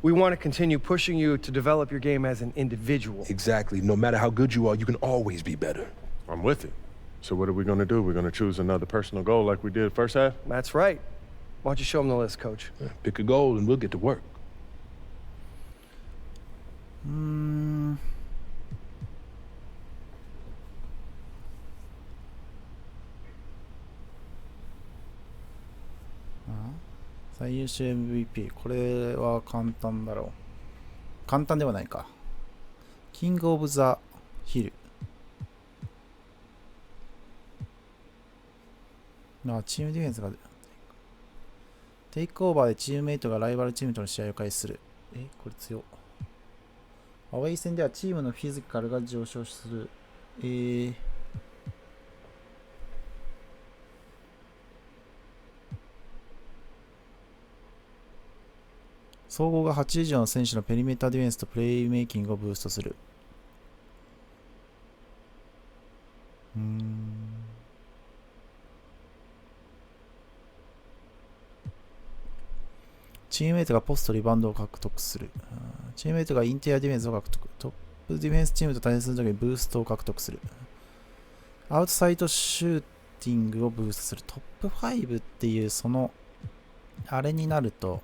we want to continue pushing you to develop your game as an individual. Exactly. No matter how good you are, you can always be better. I'm with it. So what are we going to do? We're going to choose another personal goal like we did first half? That's right. Why don't you show them the list, Coach? Pick a goal and we'll get to work. 最優秀 MVP、 これは簡単だろう。簡単ではないか。キングオブザヒル。チームディフェンスがテイクオーバーでチームメイトがライバルチームとの試合を開始する。これ強。アウェイ戦ではチームのフィジカルが上昇する。総合が8以上の選手のペリメーターディフェンスとプレイメイキングをブーストする。チームメイトがポストリバウンドを獲得する。チームメイトがインテリアディフェンスを獲得。トップディフェンスチームと対戦するときにブーストを獲得する。アウトサイドシューティングをブーストする。トップ5っていうそのあれになると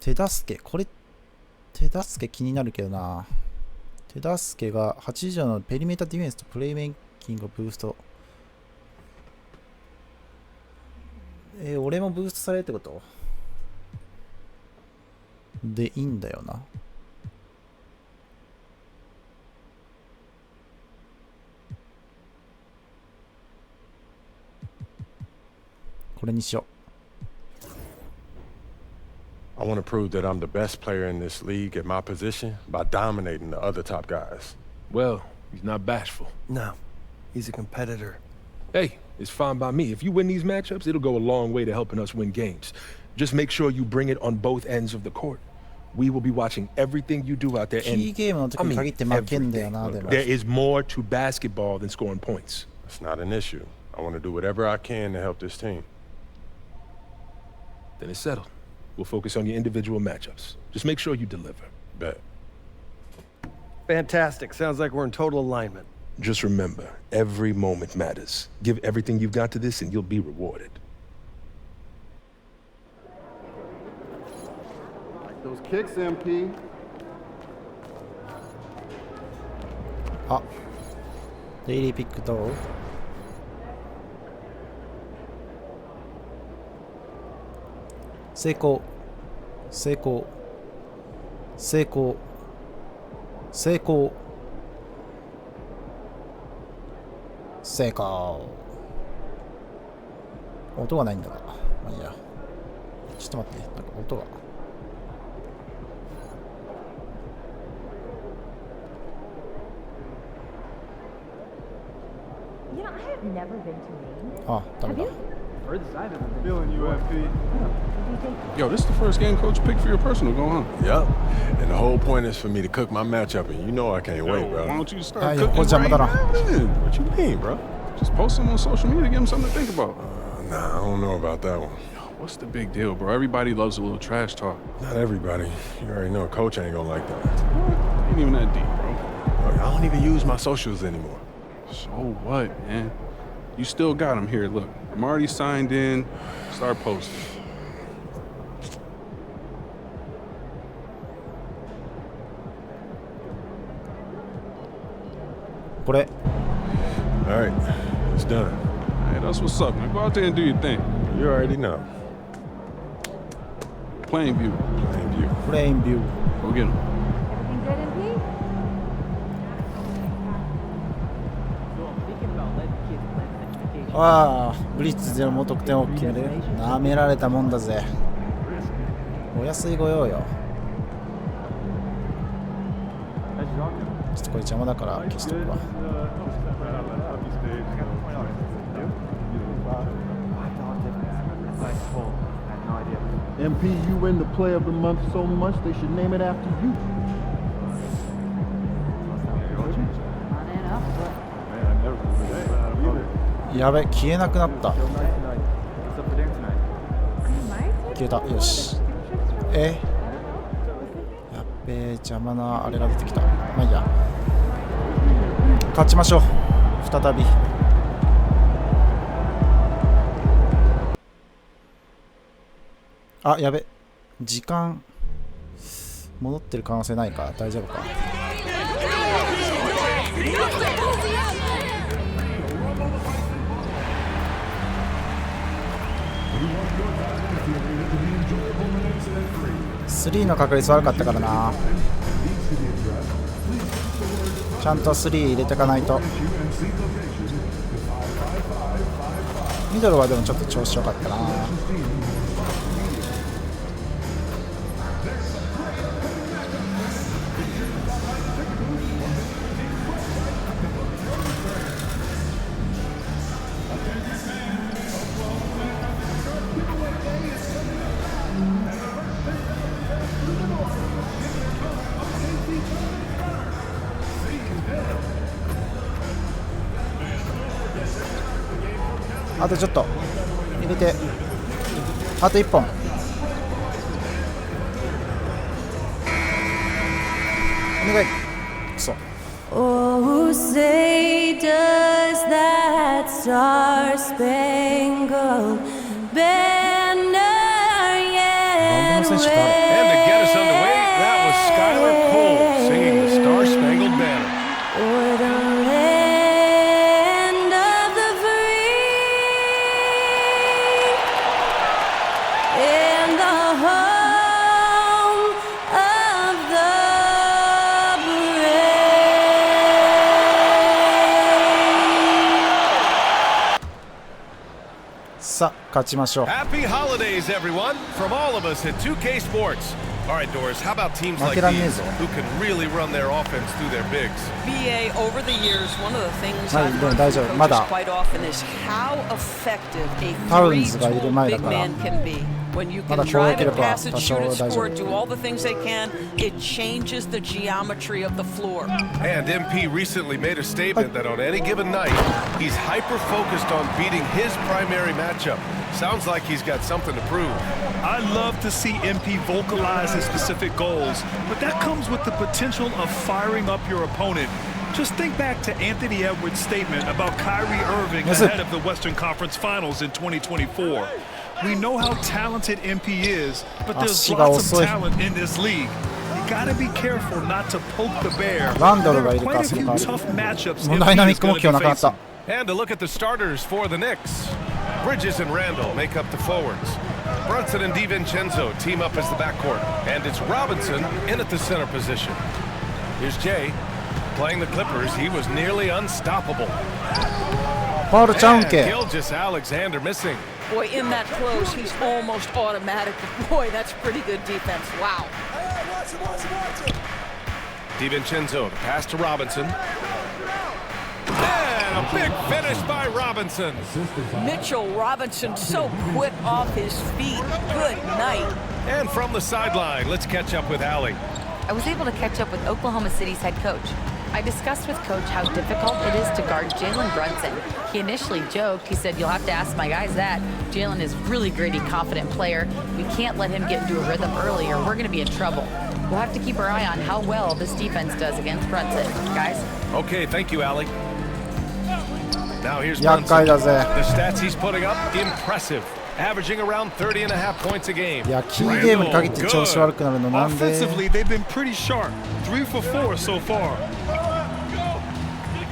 手助け、これ手助け気になるけどな。手助けが8以上のペリメーターディフェンスとプレイメイキングをブースト。俺もブーストされるってことでいいんだよな。これにしよう。I want to prove that I'm the best player in this league at my position by dominating the other top guys. Well, he's not bashful. No, he's a competitor. Hey, it's fine by me. If you win these matchups, it'll go a long way to helping us win games. Just make sure you bring it on both ends of the court. We will be watching everything you do out there. And there is more to basketball than scoring points. That's not an issue. I want to do whatever I can to help this team. Then it's settled. We'll focus on your individual matchups. Just make sure you deliver. Bet. Fantastic. Sounds like we're in total alignment. Just remember, every moment matters. Give everything you've got to this and you'll be rewarded. Those kicks, MP. デイリーピックどう？成功。成功。成功。成功。成功。音がないんだから。まあいいや。ちょっと待って。なんか音が。あ、ダメだ。Yo, this is the first game coach picked for your personal goal, huh? Yep. And the whole point is for me to cook my matchup, and you know I can't wait, bro. Why don't you start cooking right now? What you mean, bro? Just post them on social media, give them something to think about. Nah, I don't know about that one. What's the big deal, bro? Everybody loves a little trash talk. Not everybody. You already know Coach ain't gonna like that. What? Ain't even that deep, bro. Look, I don't even use my socials anymore. So what, man? You still got them here. Look, I'm already signed in. Start posting. All right, it's done. Hey, that's what's up, man. Go out there and do your thing. You already know. Plain view. Plain view. Plain view. Go get him. Everything good, MP? ああ、ブリッツでの得点を決める。なめられたもんだぜ。お安いご用よ。ちょっとこれ邪魔だから消しとくわ。MP, you win the play of the month so much they should name it after you. やべ、消えなくなった。消えた。よし。やっべえ、邪魔なあれが出てきた。まあいいや、勝ちましょう再び。あ、やべ、時間戻ってる可能性ないか。大丈夫か。3の確率悪かったからな。ちゃんと3入れていかないと。ミドルはでもちょっと調子良かったな。あとちょっと入れて、あと1本。お願い。くそ。Oh, say does that star-spangled banner yet wave? And to get us underway, that was Skylar Cole singing the Star-Spangled Banner. O'er the land of the free and the home of the brave. さあ、勝ちましょう。 Happy holidays, everyone, from all of us at 2K Sports. All right, Doris, how about teams like these who can really run their offense through their bigs? BA, over the years, one of the things I've heard from coaches quite often is how effective a three-tool big man can be. When you can drive and pass and shoot and score, do all the things they can, it changes the geometry of the floor. And MP recently made a statement that on any given night, he's hyper-focused on beating his primary matchup. Sounds like he's got something to prove. I love to see MP vocalize his specific goals, but that comes with the potential of firing up your opponent. Just think back to Anthony Edwards' statement about Kyrie Irving ahead of the Western Conference Finals in 2024. We know how talented MP is, but there's lots of talent in this league. You gotta be careful not to poke the bear. There are quite a few tough matchups MP is going to be facing. And to look at the starters for the Knicks. Bridges and Randall make up the forwards. Brunson and DiVincenzo team up as the backcourt. And it's Robinson in at the center position. Here's Jay. Playing the Clippers, he was nearly unstoppable. And Gilgeous Alexander missing. Boy, in that close, he's almost automatic. Boy, that's pretty good defense. Wow. DiVincenzo, the pass to Robinson. And a big finish by Robinson. Mitchell Robinson so quick off his feet. Good night. And from the sideline, let's catch up with Allie. I was able to catch up with Oklahoma City's head coach. I discussed with Coach how difficult it is to guard Jalen Brunson. He initially joked. He said, "You'll have to ask my guys that. Jalen is really gritty, confident player. We can't let him get into a rhythm early or we're going to be in trouble. We'll have to keep our eye on how well this defense does against Brunson. Guys?" Okay, thank you, Allie. Now here's Brunson. The stats he's putting up, impressive. Averaging around 30.5 points a game. Offensively, they've been pretty sharp. 3 for 4 so far.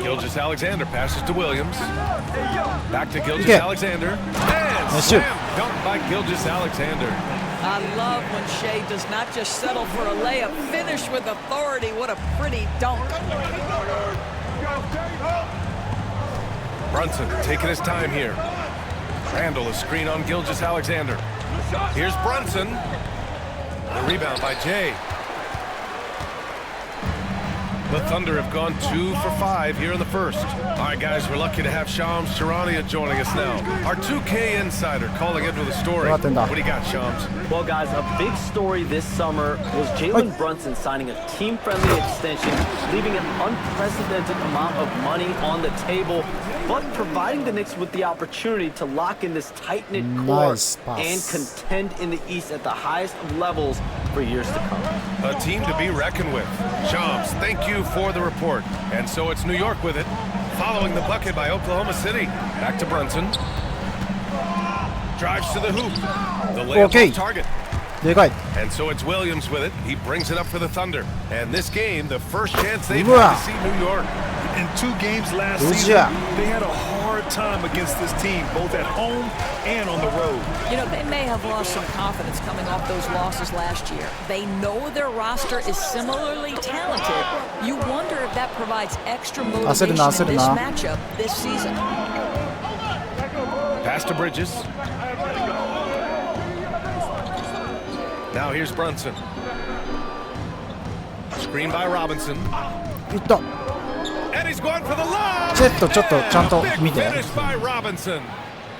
Gilgeous Alexander passes to Williams. Back to Gilgeous Alexander. And slam dunk by Gilgeous Alexander. I love when Shea does not just settle for a layup. Finish with authority. What a pretty dunk. Brunson taking his time here. Randall a screen on Gilgeous Alexander. Here's Brunson. The rebound by Jay. The Thunder have gone 2 for 5 here in the first. All right, guys, we're lucky to have Shams Charania joining us now. Our 2K insider calling into the story. What do you got, Shams? Well, guys, a big story this summer was Jalen Brunson signing a team-friendly extension, leaving an unprecedented amount of money on the table, but providing the Knicks with the opportunity to lock in this tight-knit core and contend in the East at the highest of levels for years to come. A team to be reckoned with. Shams, thank you for the report. And so it's New York with it, following the bucket by Oklahoma City. Back to Brunson. Drives to the hoop. The layup off target. And so it's Williams with it. He brings it up for the Thunder. And this game, the first chance they've had to see New York. In 2 games last season, they had a hard time against this team, both at home and on the road. You know, they may have lost some confidence coming off those losses last year. They know their roster is similarly talented. You wonder if that provides extra motivation in this matchup this season. Pass to Bridges. Now here's Brunson. Screen by Robinson. And he's going for the lob. Big finish by Robinson.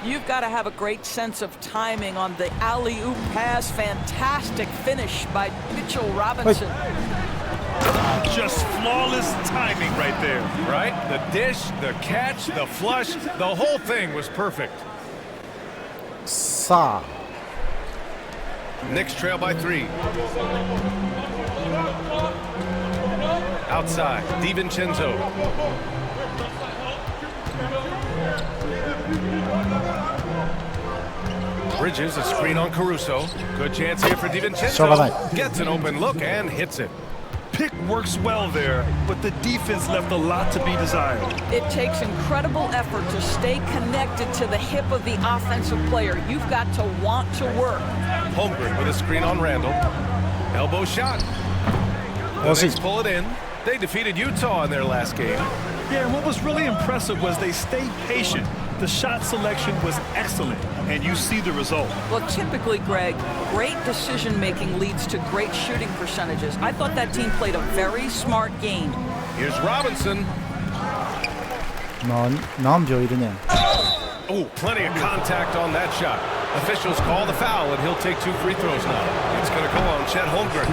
You've got to have a great sense of timing on the alley-oop pass. Fantastic finish by Mitchell Robinson. Just flawless timing right there. Right? The dish, the catch, the flush, the whole thing was perfect. Knicks trail by 3. Outside, DiVincenzo. Bridges, a screen on Caruso. Good chance here for DiVincenzo. Gets an open look and hits it. Pick works well there, but the defense left a lot to be desired. It takes incredible effort to stay connected to the hip of the offensive player. You've got to want to work. Holmgren with a screen on Randall. Elbow shot. The Knicks pull it in. They defeated Utah in their last game. Yeah, and what was really impressive was they stayed patient. The shot selection was excellent, and you see the result. Well, typically, Greg, great decision-making leads to great shooting percentages. I thought that team played a very smart game. Here's Robinson. Oh, plenty of contact on that shot. Officials call the foul, and he'll take 2 free throws now. It's going to go on Chet Holmgren.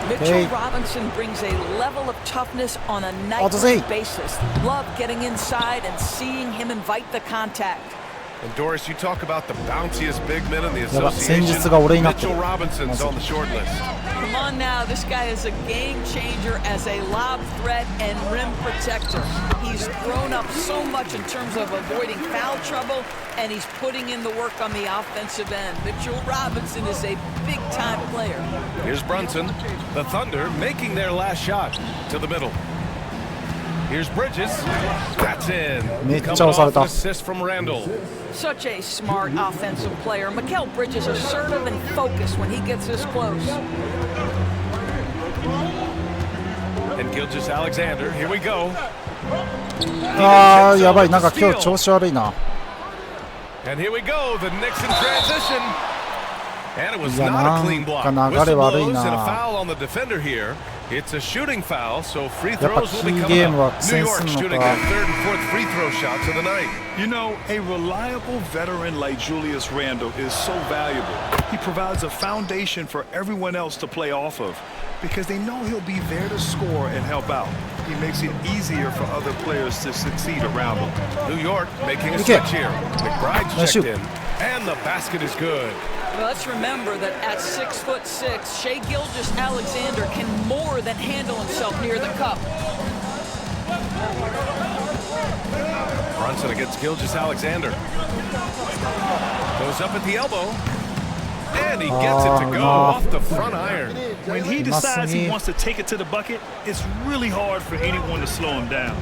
Mitchell Robinson brings a level of toughness on a nightly basis. Love getting inside and seeing him invite the contact. And Doris, you talk about the bounciest big men in the association. Mitchell Robinson's on the short list. Come on now, this guy is a game changer as a lob threat and rim protector. He's grown up so much in terms of avoiding foul trouble, and he's putting in the work on the offensive end. Mitchell Robinson is a big-time player. Here's Brunson. The Thunder making their last shot to the middle. Here's Bridges. That's in. Coming off an assist from Randall. Such a smart offensive player. Mikal Bridges assertive and focused when he gets this close. And Gilgeous-Alexander, here we go. And here we go, the Knicks in transition. And it was not a clean block. Whistle blows and a foul on the defender here. It's a shooting foul, so free throws will be coming up. New York shooting their 3rd and 4th free throw shots of the night. You know, a reliable veteran like Julius Randle is so valuable. He provides a foundation for everyone else to play off of because they know he'll be there to score and help out. He makes it easier for other players to succeed around him. New York making a switch here. McBride's checked in, and the basket is good. Well, let's remember that at 6'6", Shai Gilgeous-Alexander can more than handle himself near the cup. Brunson against Gilgeous-Alexander. Goes up at the elbow. And he gets it to go off the front iron. When he decides he wants to take it to the bucket, it's really hard for anyone to slow him down.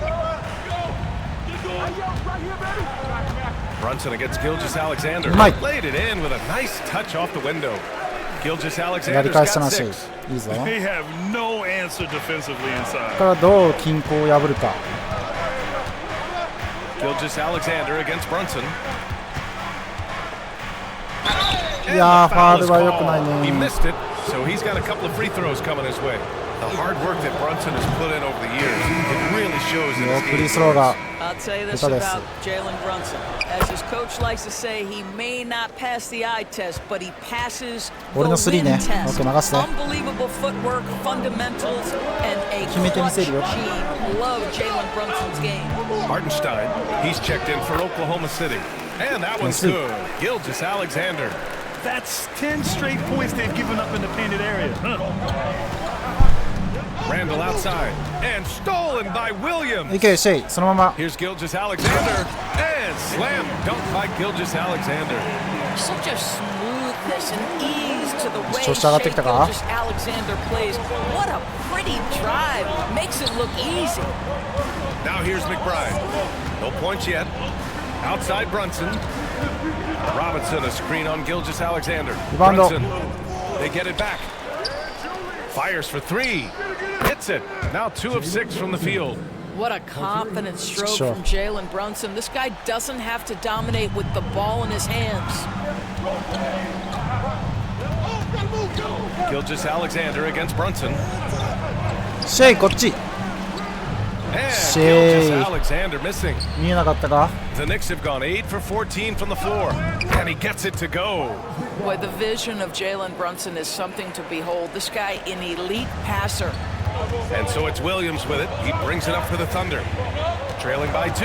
Brunson against Gilgeous-Alexander. Laid it in with a nice touch off the window. Gilgeous-Alexander's got 6. They have no answer defensively inside. Gilgeous-Alexander against Brunson. He missed it, so he's got a couple of free throws coming his way. The hard work that Brunson has put in over the years, it really shows in his フリースローが I'll tell you this 下です。 about Jalen Brunson. As his coach likes to say, he may not pass the eye test, but he passes the 俺のスリー win ね。 test. OK 任せて。 Unbelievable footwork, fundamentals, and a 決めてみせ clutch るよ。 gene. Love Jalen Brunson's game. Hartenstein, he's checked in for Oklahoma City. And that one's good. Gilgeous Alexander. That's 10 straight points they've given up in the painted area. Randall outside. And stolen by Williams. いけシェイそのまま Here's Gilgeous Alexander. And slam dunk by Gilgeous Alexander. Such a smoothness and ease to the way 調子上がってきたか Gilgeous Alexander plays. What a pretty drive. Makes it look easy. Now here's McBride. No points yet. Outside Brunson. Robinson, a screen on Gilgeous Alexander. Brunson, they get it back. Fires for three. Hits it. Now 2 of 6 from the field. What a confident stroke from Jalen Brunson. This guy doesn't have to dominate with the ball in his hands. Gilgeous Alexander against Brunson. シェイこっち And シェ Gilgeous イ Alexander missing. 見えなかったか The Knicks have gone 8 for 14 from the floor. And he gets it to go. Boy, the vision of Jalen Brunson is something to behold. This guy, an elite passer. And so it's Williams with it. He brings it up for the Thunder. Trailing by 2.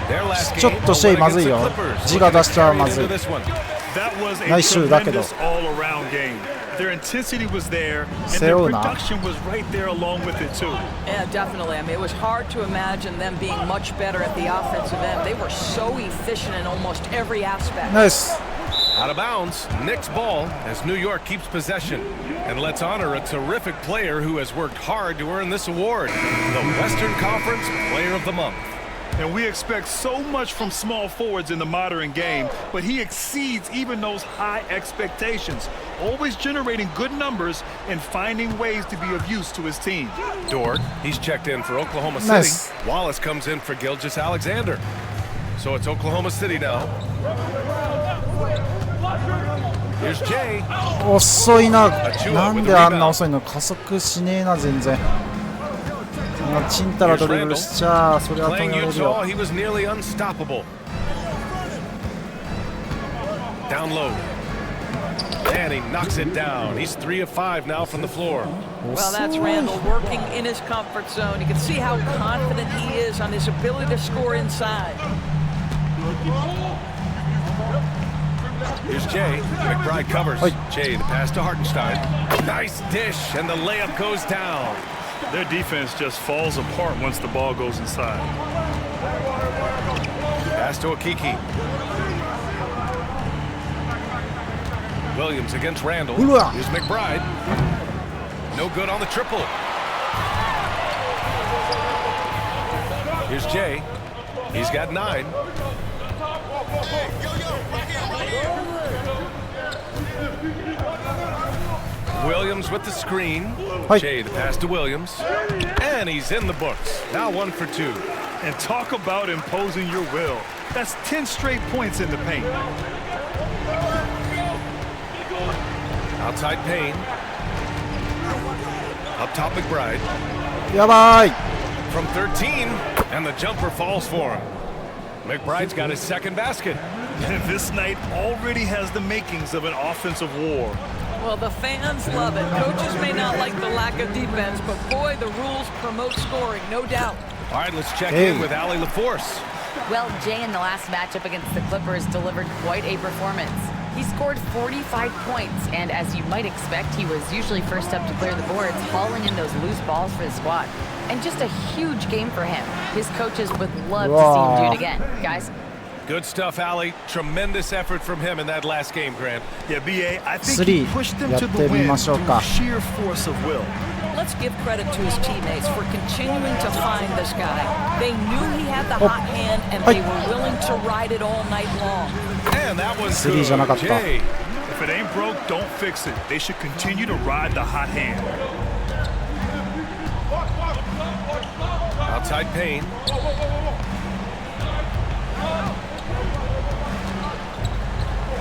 Their last ちょっ game. とシェイまずいよ自我出しちゃまずい That was a ナイスシューだけど tremendous all-around game. Their intensity was there, and 背 their 負うな production was right there along with it too. Yeah, definitely. I mean, it was hard to imagine them being much better at the offensive end. They were so efficient in almost every aspect. ナイス Out of bounds. Knicks ball as New York keeps possession. And let's honor a terrific player who has worked hard to earn this award. The Western Conference Player of the Month. And we expect so much from small forwards in the modern game, but he exceeds even those high expectations, always generating good numbers and finding ways to be of use to his team. Dort, he's checked in for Oklahoma City. Nice. Wallace comes in for Gilgeous Alexander. So it's Oklahoma City now. Here's Jay. 遅いななんであんな遅いの加速しねえな全然チンタラドリブルしちゃそれは止められるよ Utah, he was nearly unstoppable. Down low. And he knocks it down. He's 3 of 5 now from the floor. Well, that's Randall working in his comfort zone. You can see how confident he is on his ability to score inside. Here's Jay. McBride covers. Jay, the pass to Hartenstein. Nice dish, and the layup goes down. Their defense just falls apart once the ball goes inside. Pass to Okiki. Williams against Randall. Here's McBride. No good on the triple. Here's Jay. He's got 9. Williams with the screen. Jay, the pass to Williams. And he's in the books. Now 1 for 2. And talk about imposing your will. That's 10 straight points in the paint. Outside Payne. Up top McBride. やばい From 13. And the jumper falls for him. McBride's got his second basket. This night already has the makings of an offensive war. Well, the fans love it. Coaches may not like the lack of defense, but boy, the rules promote scoring, no doubt. All right, let's check in with Allie LaForce. Well, Jay in the last matchup against the Clippers delivered quite a performance. He scored 45 points, and as you might expect, he was usually first up to clear the boards, hauling in those loose balls for the squad. And just a huge game for him. His coaches would love to see him do it again. Guys? Good stuff, Allie. Tremendous effort from him in that last game, Grant. Yeah, B.A., I think he pushed them to the win through sheer force of will. Let's give credit to his teammates for continuing to find this guy. They knew he had the hot hand, and they were willing to ride it all night long. And that was good. Jay. If it ain't broke, don't fix it. They should continue to ride the hot hand. Outside Payne.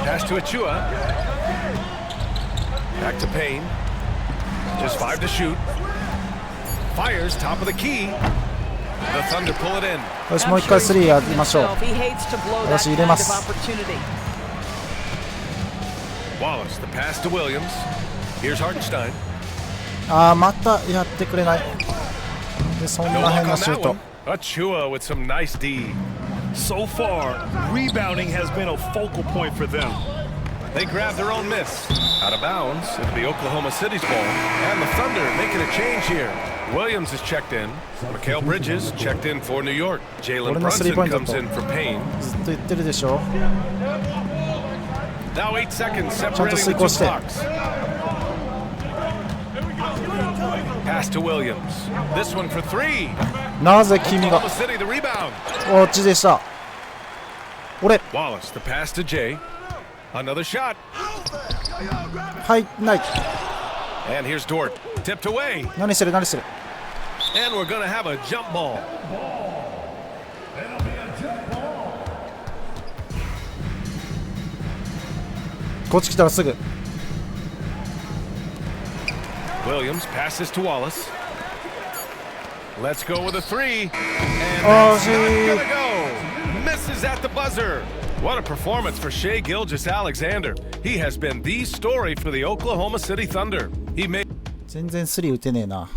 Pass to Achua. Back to Payne. Just 5 to shoot. Fires top of the key. The Thunder pull it in. よし、もう一回スリーやりましょう。よし、入れます。Wallace, the pass to Williams. Here's Hartenstein. ああ、またやってくれない。で、そんな変なシュート。Achua with some nice D. So far, rebounding has been a focal point for them. They grab their own miss. Out of bounds. It'll be Oklahoma City's ball. And the Thunder making a change here. Williams is checked in. Mikal Bridges checked in for New York. Jalen Brunson comes in for Payne. ずっと言ってるでしょ。 Now 8 seconds separating the two blocks. Pass to Williams. This one for 3. なぜ君が Oklahoma City the rebound. こっちでした。俺 Wallace the pass to Jay. Another shot. はいない。 And here's Dort. Tipped away. 何してる何してる。 And we're going to have a jump ball. こっち来たらすぐ。 Williams passes to Wallace. Let's go with a 3. And Oh, that's not gonna go. Misses at the buzzer. What a performance for Shai Gilgeous-Alexander. He has been the story for the Oklahoma City Thunder. He made 全然スリー打てねえな。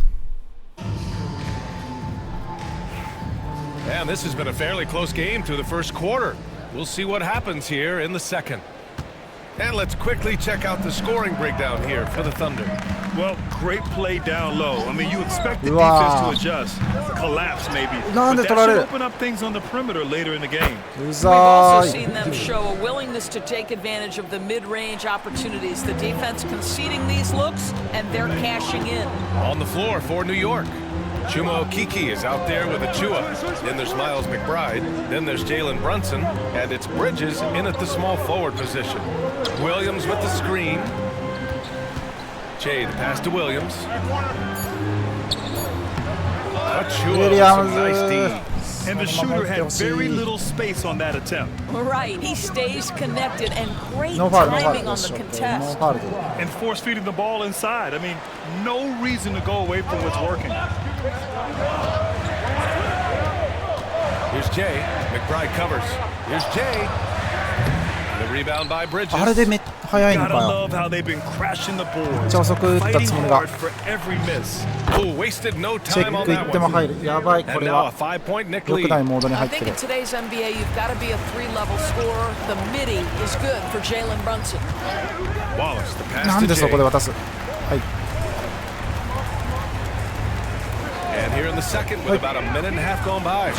And this has been a fairly close game through the first quarter. We'll see what happens here in the second. And let's quickly check out the scoring breakdown here for the Thunder. Well, great play down low. I mean, you expect the defense to adjust, collapse maybe. But that should open up things on the perimeter later in the game. We've also seen them show a willingness to take advantage of the mid-range opportunities. The defense conceding these looks, and they're cashing in. On the floor for New York. Chuma Okeke is out there with Achua. Then there's Miles McBride. Then there's Jalen Brunson. And it's Bridges in at the small forward position. Williams with the screen. Jay, the pass to Williams. Achua with some nice D. And the shooter had very little space on that attempt. Right, he stays connected and great timing on the contest. And force feeding the ball inside. I mean, no reason to go away from what's working. Here's Jay. McBride covers. Here's Jay. The rebound by Bridges. あれで早いのか Gotta よ。 love how they've been crashing the めっ boards, ちゃ遅く打った fighting つもりが。 hard for every miss. Oh, wasted no チェ time ッ on クい that っても one. 入る。やばい、こ And れ now a は。 5-point Nick 良く lead. ないモードに入 I って think る in。today's NBA, you've got to be a three-level scorer. The midi is good for Jalen Brunson. Wallace, the pass な to んでそこで Jay. 渡す。はい。 And here in the second with about a minute and a half gone by.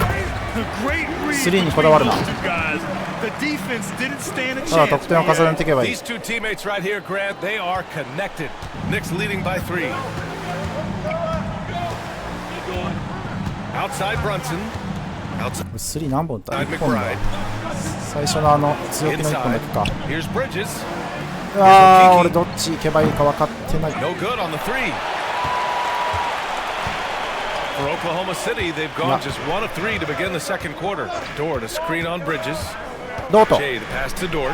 Great read スリーにこだわるな。 between those two guys. The defense didn't stand a ただ chance. 得点を重ねていけばいい。 These two teammates right here, Grant, they are connected. Knicks leading by 3. Outside Brunson. Outside スリー何本打った？1本だ。 McBride. 最初のあの強気の1本だけか。 Here's Bridges. ああ、俺どっち行けばいいか分かってない。 No good on the 3. For Oklahoma City, they've gone just 1 of 3 to begin the second quarter. Dort, a screen on Bridges. どうと。 Jay, the pass to Dort.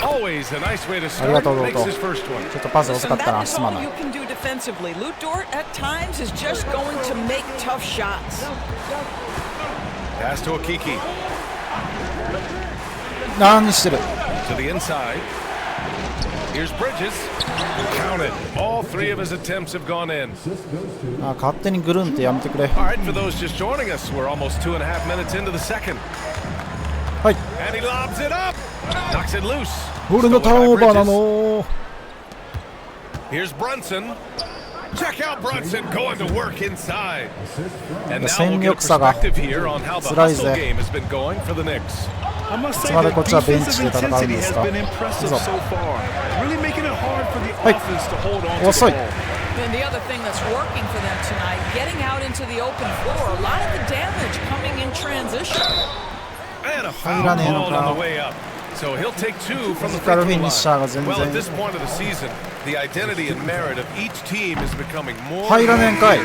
Always a nice way to ありが start. とうどう Makes と。 his first one. ちょっとパス遅かったな。 That す is ま all ない you。can do defensively. Lou Dort at times is just going to make tough shots. Pass to Okeke. 何してる。 To the inside. Here's Bridges. Counted. All 3 of his attempts have gone in. あ、勝手にぐるんってやめてくれ。 All right, for those just joining us, we're almost 2.5 minutes into the second. はい。 And he lobs it up. Knocks it loose. 俺のターンオーバーなの。 Here's Brunson. Check out Brunson going to work inside. And now we'll 戦 get a 力差が perspective here on how the 辛い hustle ぜ。 game has been going for the Knicks. I must い say つまで that こっちはベンチ defensive で戦うん intensity です has か。 been impressive そう so far, really making it hard for the はい。 offense to hold on to 遅 the い。 ball. And the other thing that's working for them tonight, getting out into the open floor. A lot of the damage coming in transition. And a foul 入らねえの called on か。 the way up. So he'll take 2 from the フィジカル free フィ throw ニッシャーが line. 全 Well, at 然 this point of the season, the identity and merit of each team is becoming more 入らねえんかい。 Oh,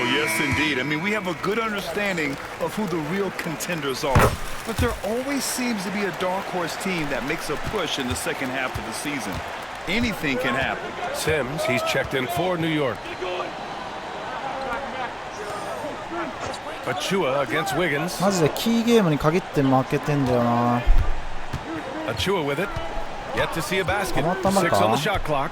yes, indeed. I mean, we have a good understanding of who the real contenders are. But there always seems to be a dark horse team that makes a push in the second half of the season. Anything can happen. Sims, he's checked in for New York. Achua against Wiggins. マジでキーゲームに限って負けてんだよな。 Achua with it. Yet to see a basket. たまたま 6 か on the shot clock.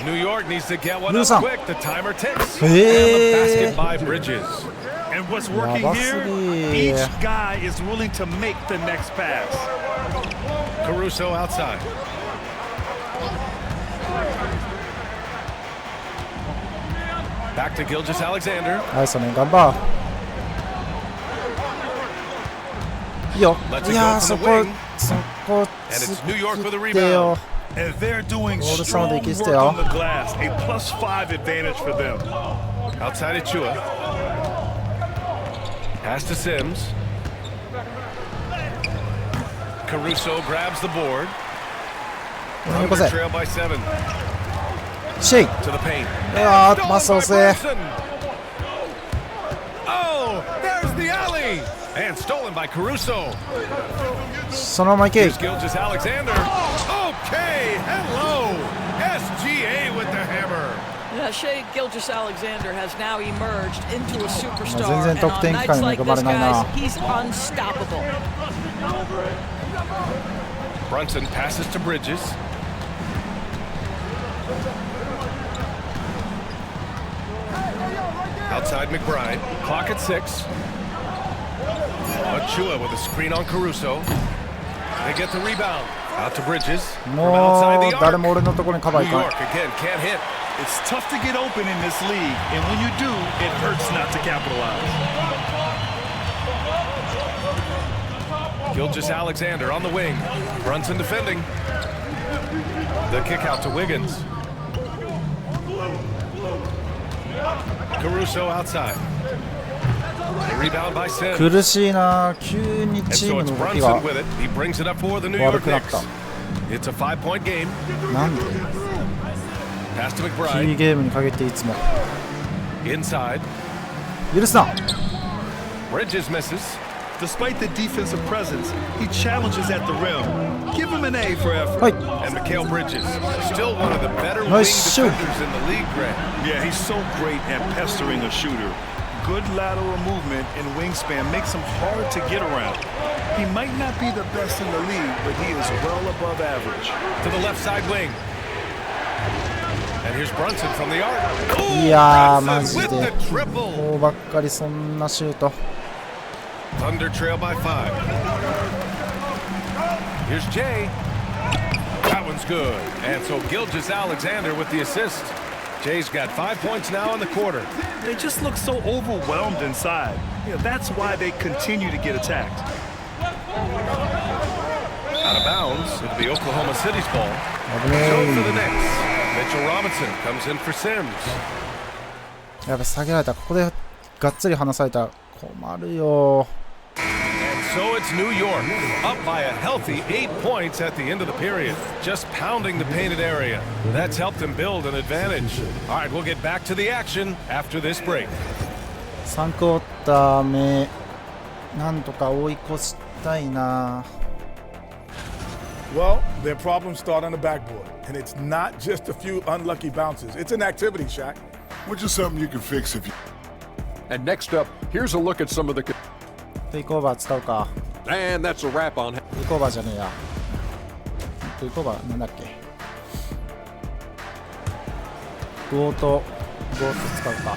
New York needs to get one up quick. The timer ticks. And the basket by Bridges. And what's working here? Each guy is willing to make the next pass. Caruso outside. Back to Gilgeous-Alexander. はい、その頑張る。いいよ。いやー、そこ突ってよ。 And they're doing All the strong sound they work get on the glass. A +5 advantage for them. Outside Achua. Pass to Sims. Caruso grabs the board. Thunder trail by 7. シェイ To the paint. うわー、マス押せ。 Oh, there's the alley. And stolen by Caruso. そのままいけ。 Here's Gilgeous-Alexander. Okay, hello. SGA with the hammer. Yeah, Shea Gilgeous-Alexander has now emerged into a 全 superstar. 然 And 得 on 点機会 nights に like 恵ま this, れないな。 guys, he's unstoppable. Brunson passes to Bridges. Outside McBride. Clock at 6. Achua with a screen on Caruso. They get the rebound. Out to Bridges. From も outside う the 誰 arc. も俺のところにカバー New いかない。 York again can't hit. It's tough to get open in this league, and when you do, it hurts not to capitalize. Gilgeous-Alexander on the wing. Brunson defending. The kick out to Wiggins. Caruso outside. Rebound by Sims. 苦しいな。急に And チー so ム it's の動きが Brunson with it. He brings it up for the New 悪 York くなった Knicks. It's a 5-point game. なんで Pass to キー McBride. ゲームに限っていつも Inside. 許すな。 Bridges misses. Despite the defensive presence, he challenges at the rim. Give him an A for effort. はい。 And Mikal Bridges, still one of the better wing Nice shoot. defenders in the league, Greg. Yeah, he's so great at pestering a shooter. Good lateral movement and wingspan makes him hard to get around. He might not be the best in the league, but he is well above average. To the left side wing. And here's Brunson from the arc. いやー、マ Brunson ジ with で the triple. こうばっかりそんなシュート。 Thunder trail by 5. Here's Jay. That one's good. And so Gilgeous-Alexander with the assist. Jay's got 5 points now in the quarter. They just look so overwhelmed inside. That's why they continue to get attacked. Out of bounds. It'll be Oklahoma City's ball. So for the Knicks, Mitchell Robinson comes in for Sims. やっぱ下げられた。ここでがっつり離されたら困るよ。 And so it's New York, up by a healthy 8 points at the end of the period, just pounding the painted area. That's helped them build an advantage. All right, we'll get back to the action after this break. 3クォーター目、なんとか追い越したいな。 Well, their problems start on the backboard, and it's not just a few unlucky bounces. It's an activity, Shaq. Which is something you can fix if you. And next up, here's a look at some of the. テイクオーバー使うか。 And that's a wrap on. テイクオーバーじゃねえや。テイクオーバーなんだっけ。ゴート使うか。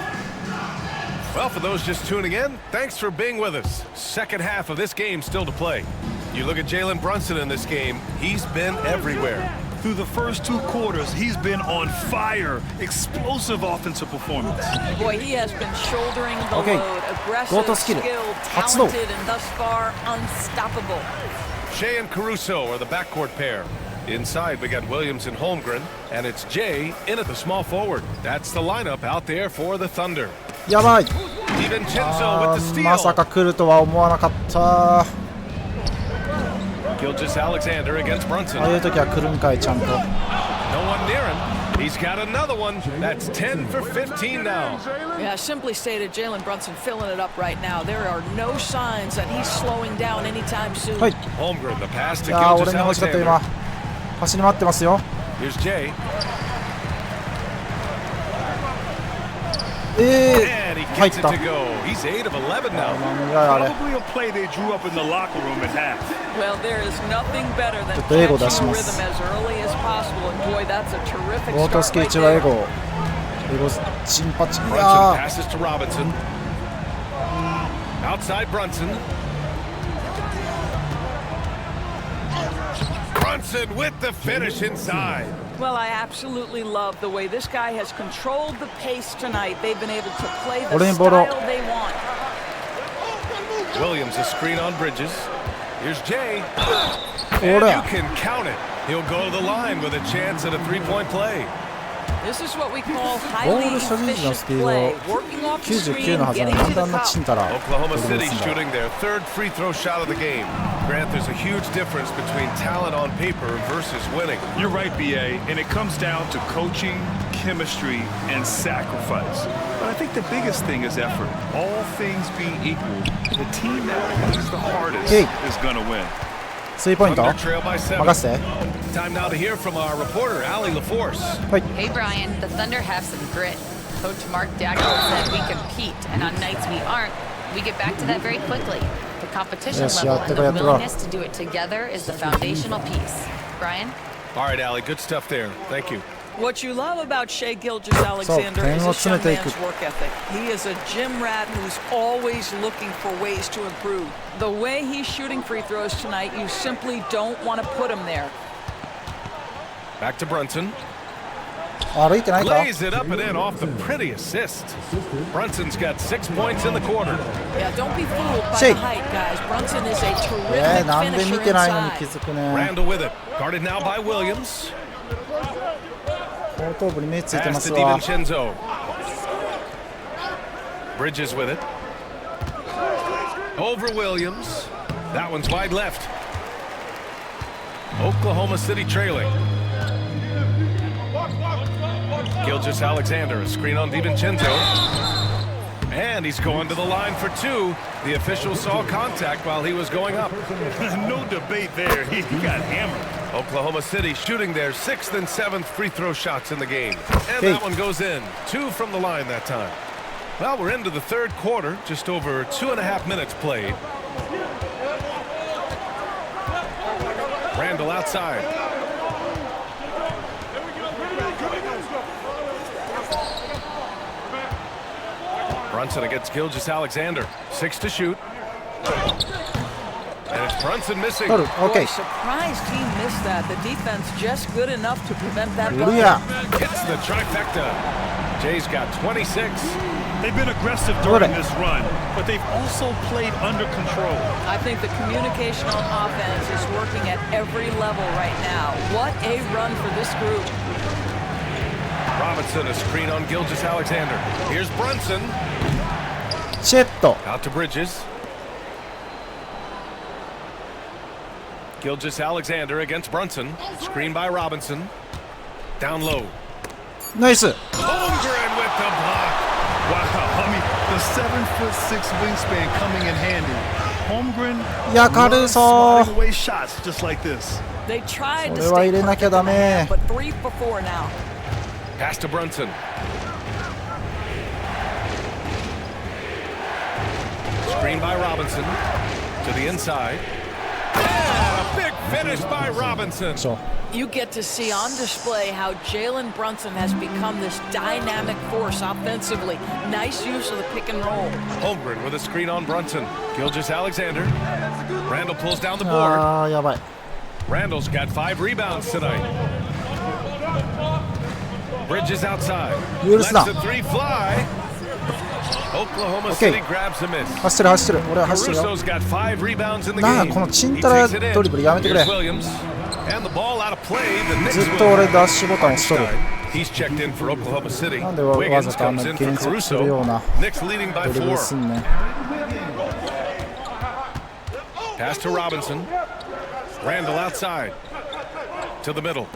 Well, for those just tuning in, thanks for being with us. Second half of this game still to play. You look at Jalen Brunson in this game, he's been everywhere. Through the first 2 quarters, he's been on fire. Explosive offensive performance. Boy, he has been shouldering the Okay. load. Go to Aggressive, skill. skilled, Let's go. talented, and thus far, unstoppable. Shea and Caruso are the backcourt pair. Inside, we got Williams and Holmgren, and it's Jay in at the small forward. That's the lineup out there for the Thunder. やばい。 DiVincenzo with the steal. まさか来るとは思わなかった。 Gilgeous-Alexander against Brunson. ああいう時は来るんかいちゃんと。 No one near him. He's got another one. That's 10 for 15 now. Yeah, simply stated, Jalen Brunson filling it up right now. There are no signs that he's slowing down anytime soon. はい。 Holmgren, the pass い to やー、俺に欲しかった Gilgeous-Alexander. 今。走り回ってますよ。 Here's Jay. 入った。 He's 8 of 11 now. 何があれ。 Probably a play they drew up in the locker room at half. Well, there is nothing better than ちょっと英語出 catching し a ま rhythm す。 as early as possible. And boy, that's a terrific ウォータース start ケ right 一は英 there. 語。英語チンパチ。い Brunson や passes to Robinson. Outside Brunson. Brunson with the finish inside. Well, I absolutely love the way this guy has controlled the pace tonight. They've been able to play the style they want. Williams a screen on Bridges. Here's Jay. And you can count it. He'll go to the line with a chance at a three-point play. This is what we call highly efficient play. Working off the screen, getting to the top. Oklahoma City shooting their third free throw shot of the game. Grant, there's a huge difference between talent on paper versus winning. You're right, B.A., and it comes down to coaching, chemistry, and sacrifice. But I think the biggest thing is effort. All things being equal, the team that plays the hardest is going to win. 3ポイント 任せて。 Time now to hear from our reporter, Allie LaForce. Hey, Brian, the Thunder have some grit. Coach Mark Dagnall said we compete, and on nights we aren't, we get back to that very quickly. The competition level and the willingness to do it together is the foundational piece. Brian? All right, Allie, good stuff there. Thank you. What you love about Shai Gilgeous-Alexander is his young man's work ethic. He is a gym rat who's always looking for ways to improve. The way he's shooting free throws tonight, you simply don't want to put him there. Back to Brunson. Lays it up and in off the pretty assist. Brunson's got 6 points in the quarter. Yeah, don't be fooled by the height, guys. Brunson is a terrific finisher inside. Randall with it. Guarded now by Williams. 後頭部に目ついてま Pass す to わ。 DiVincenzo. Bridges with it. Over Williams. That one's wide left. Oklahoma City trailing. Gilgeous-Alexander, a screen on DiVincenzo. And he's going to the line for two. The official saw contact while he was going up. No debate there. He got hammered. Oklahoma City shooting their 6th and 7th free throw shots in the game. And that one goes in. 2 from the line that time. Well, we're into the third quarter. Just over 2.5 minutes played. Randall outside. Brunson against Gilgeous-Alexander. 6 to shoot. And it's Brunson missing. Okay. Surprised he missed that. The defense just good enough to prevent that. Hits the trifecta. Jay's got 26. They've been aggressive during this run, but they've also played under control. I think the communication on offense is working at every level right now. What a run for this group. Robinson, a screen on Gilgeous-Alexander. Here's Brunson. Out to Bridges. Gilgeous-Alexander against Brunson. Screen by Robinson. Down low. Nice. Holmgren with the block. Wow, I mean, the 7'6" wingspan coming in handy. Holmgren swatting away shots just like this. They tried to stay perfect, but 3 for 4 now. Pass to Brunson. Screen by Robinson to the inside. And a big finish by Robinson. You get to see on display how Jalen Brunson has become this dynamic force offensively. Nice use of the pick and roll. Holmgren with a screen on Brunson. Gilgeous-Alexander. Randall pulls down the board. Randall's got 5 rebounds tonight. Bridges outside. Lets the 3 fly. Oklahoma City grabs a miss. Caruso's got 5 rebounds in the game. He takes it in. Here's Williams. And the ball out of play. The Knicks will. He's checked in for Oklahoma City. Wiggins comes in for Caruso. Knicks leading by 4. Pass to Robinson. Randall outside. To the middle.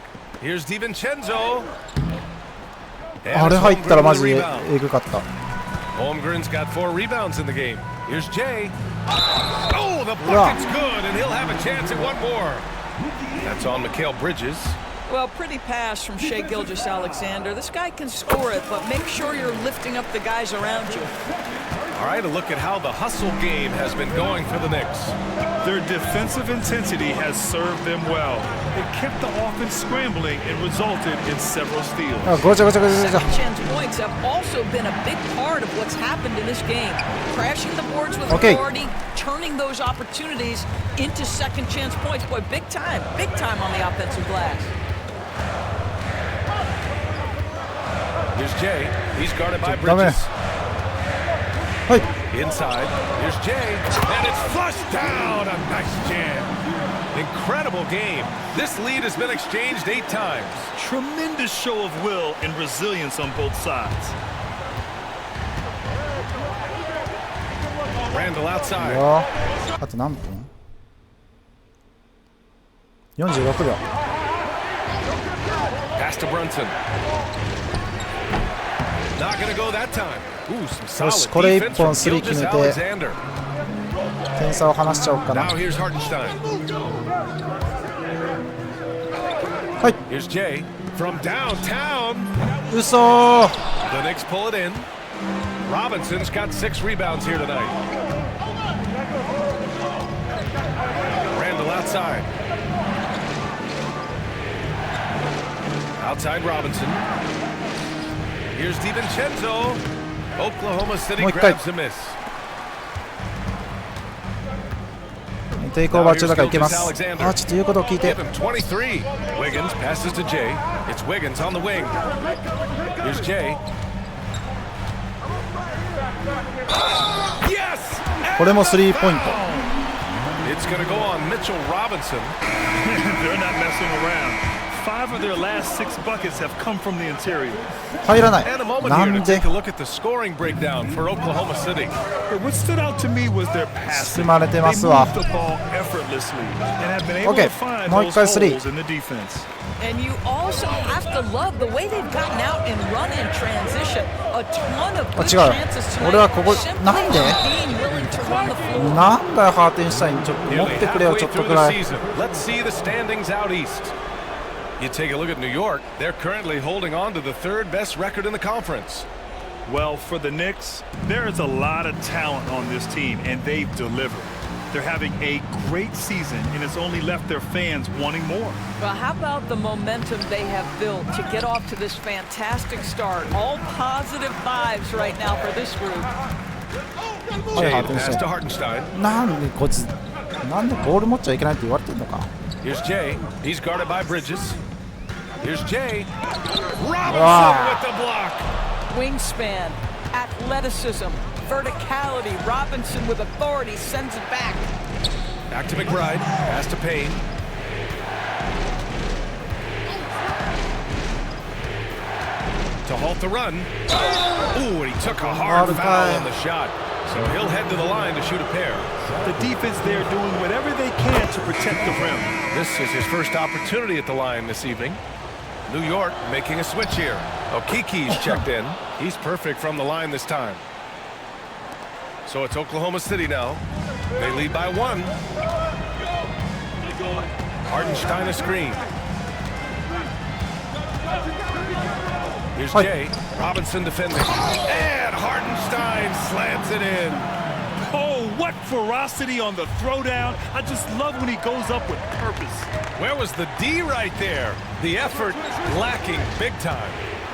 Here's DiVincenzo. あれ入ったらマジでエグかった。 Holmgren's got 4 rebounds in the game. Here's Jay. Oh, the bucket's good, and he'll have a chance at one more. That's on Mikal Bridges. Well, pretty pass from Shai Gilgeous-Alexander. This guy can score it, but make sure you're lifting up the guys around you. All right, a look at how the hustle game has been going for the Knicks. Their defensive intensity has served them well. It kept the offense scrambling and resulted in several steals. Second chance points have also been a big part of what's happened in this game. Crashing the boards with authority, turning those opportunities into second chance points. Boy, big time on the offensive glass. Here's Jay. He's guarded by Bridges. Inside. Here's Jay. And it's flushed down. A nice jam. Incredible game. This lead has been exchanged 8 times. Tremendous show of will and resilience on both sides. Randall outside. あと何分 ?46 秒。 Pass to Brunson. Not gonna go that time. Ooh, some よし、 solid これ1 defense 本 from スリー決めて Gilgeous-Alexander. 点差を離しちゃおうかな。 Now here's Hartenstein. はい。 Here's Jay from downtown. 嘘ー。 The Knicks pull it in. Robinson's got 6 rebounds here tonight. Randall outside. Outside Robinson. Here's DiVincenzo. Oklahoma City grabs a miss. テイクオーバー中だからいけます。あ、ちょっと言うことを聞いて。 Give him 23. Wiggins passes to Jay. It's Wiggins on the wing. Here's Jay. Yes! これもスリーポイント。 It's going to go on Mitchell Robinson. They're not messing around. 5 of their last 6 buckets have come from the interior. 入らない。 And a moment な here ん to で take a look at the scoring breakdown for Oklahoma City. What stood out to me was their passing. 包まれてま They すわ。 moved the ball effortlessly and have been able Okay, to find もう those 一回スリー。 holes in the defense. And you also have to love the way they've gotten out and run in transition. A ton of あ、 good 違う。 chances 俺はここ tonight. なんで Being willing to run the floor. なんだよハーテンシュタイン、ちょっと持ってくれよ、ちょっと Through く the らい。 season. Let's see the standings out east. You take a look at New York. They're currently holding on to the 3rd best record in the conference. Well, for the Knicks, there is a lot of talent on this team, and they've delivered. They're having a great season, and it's only left their fans wanting more. Well, how about the momentum they have built to get off to this fantastic start? All positive vibes right now for this group. Jay, pass to Hartenstein. なんでこいつ、なんでボール持っちゃいけないって言われてんのか。 Here's Jay. He's guarded by Bridges. Here's Jay. Robinson with the block. Wingspan, athleticism, verticality. Robinson with authority sends it back. Back to McBride. Pass to Payne. To halt the run. Ooh, and he took a hard foul on the shot. So he'll head to the line to shoot a pair. The defense there doing whatever they can to protect the rim. This is his first opportunity at the line this evening. New York making a switch here. Okiki's checked in. He's perfect from the line this time. So it's Oklahoma City now. They lead by 1. Hartenstein a screen. Here's Jay. Robinson defending. And Hartenstein slams it in. Oh, what ferocity on the throwdown. I just love when he goes up with purpose. Where was the D right there? The effort lacking big time.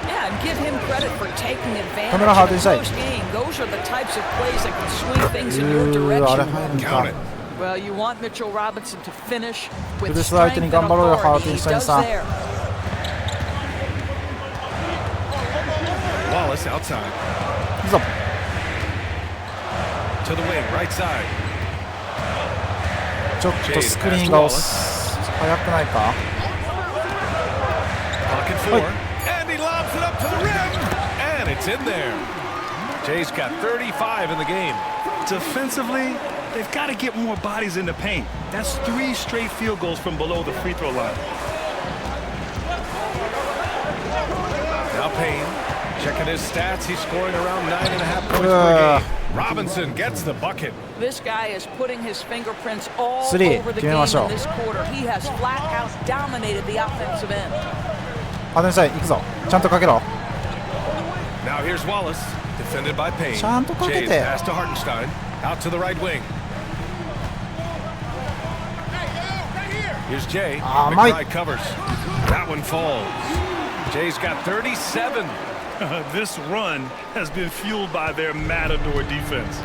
Yeah, and give him credit for taking advantage of the close game. Those are the types of plays that can swing things in your direction. Count it. Well, you want Mitchell Robinson to finish with 許す相手に頑張ろうよ、ハーテンシュタインさん。 Wallace outside. いいぞ。 To the wing, right side. ちょっとスクリーンが早くないか。 Pocket 4. And he lobs it up to the rim. And it's in there. Jay's got 35 in the game. Defensively, they've got to get more bodies in the paint. That's 3 straight field goals from below the free throw line. Now Payne. Checking his stats, he's scoring around 9.5 points per game. Robinson gets the bucket. This guy is putting his fingerprints all 3 over the 決め game ましょう。 in this quarter. He has flat out dominated the offensive end. あ、でもさ、行くぞ。ちゃんとかけろ。 Now here's Wallace, defended by Payne. ちゃんとかけ Jay's て。 pass to Hartenstein, out to the right wing. Here's Jay. McBride covers. That one falls. Jay's got 37. This run has been fueled by their matador defense.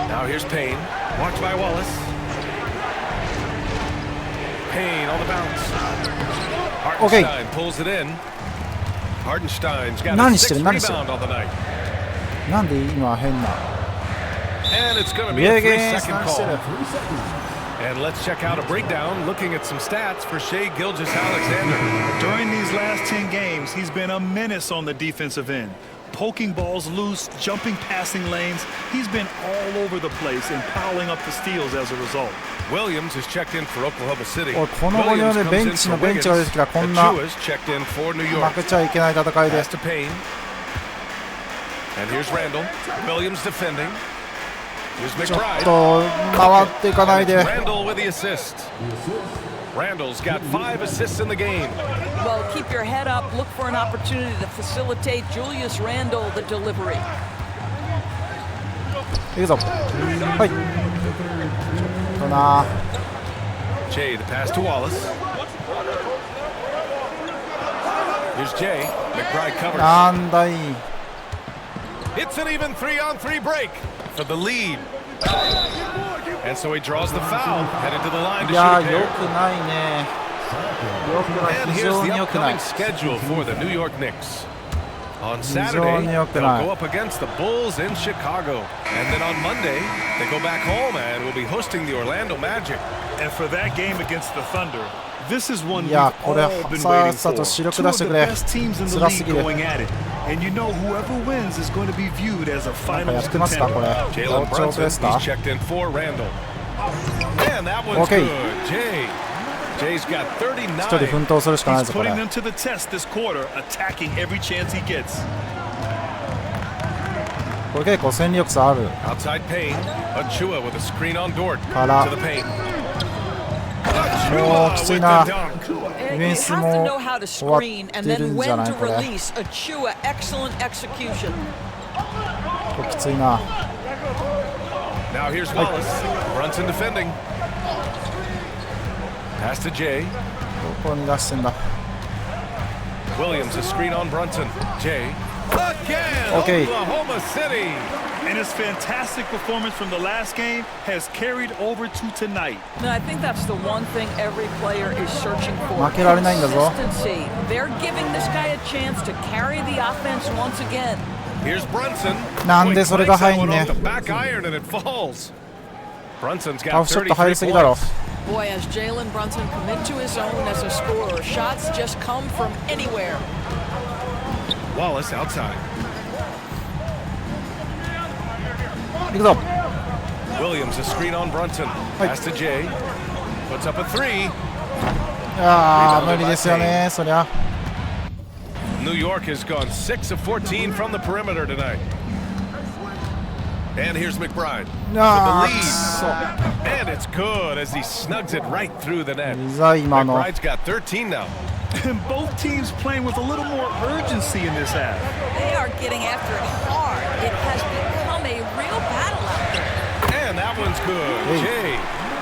Now here's Payne. Watched by Wallace. Payne on the bounce. Hartenstein pulls it in. Hartenstein's got a 6th rebound on the night. なんで今変な。 And it's going to be a 3-second call. And let's check out a breakdown looking at some stats for Shai Gilgeous-Alexander. During these last 10 games, he's been a menace on the defensive end. Poking balls loose, jumping passing lanes. He's been all over the place and piling up the steals as a result. Williams is checked in for Oklahoma City. この5人でベンチのベンチが出てきたこんな負 checked in for New York. けちゃいけない戦いで。 Pass to Payne. And here's Randall. Williams defending. Here's ちょっ McBride. と回っていかないで。 Randall with the assist. Randall's got 5 assists in the game. Well, keep your head up. Look for an opportunity to facilitate Julius Randle the delivery. いくぞ。はい。ちょっとな。 Jay, the pass to Wallace. Here's Jay. McBride covers. なんだい。 It's an even 3-on-3 break for the lead. And so he draws the foul, headed to the line to いや shoot 良 a くないね。良くない。 And 非 here's 常 the に良くない upcoming。schedule for the New York Knicks. On Saturday, they'll go up against the Bulls in Chicago. And then on Monday, they go back home and will be hosting the Orlando Magic. And for that game against the Thunder, this is one い we've や、これ all been さ waiting っさ for. と主力 Two 出 of して the くれ。 best teams in the 辛す league ぎる。 going at it. And you know whoever wins is going to be viewed as a なんかや finals ってますかこれ。 Jalen 同調です Brunson, か he's checked in for Randall. And that one's Okay. good. Jay's got 39. 一人奮闘するしかない He's ぞこれ。 putting them to the test this quarter, attacking every chance he gets. これ結構戦力差ある。 Outside Payne. Achua with a screen on Dort. から To the paint. もうきついな。 You ディフェンス have も to know how to 終わっ screen て and る then んじゃ when ない to これ。 release. Achua, excellent execution. これきついな。 Now here's Wallace. Brunson defending. Pass to Jay. どこに出してんだ。 Williams a screen on Brunson. Jay. Again. Okay. Oklahoma City. And his fantastic performance from the last game has carried over to tonight. No, I think that's the one thing every player is searching for. 負けられないんだぞ。 Consistency. They're giving this guy a chance to carry the offense once again. Here's Brunson. なんでそれが入んね。 The back iron and it falls. Brunson's ハー got フショット入りす 33ぎだろ。 Boy, as Jalen Brunson commit to his own as a scorer, shots just come from anywhere. Wallace outside. 行くぞ。 Williams a screen on Brunson. Pass to Jay. Puts up a 3. いやー無理ですよねそりゃ。 New York has gone 6 of 14 from the perimeter tonight. And here's McBride with the lead. And it's good as he snugs it right through the net. McBride's got 13 now. And both teams playing with a little more urgency in this half. They are getting after it hard. It has become a real battle out there. And that one's good. Jay.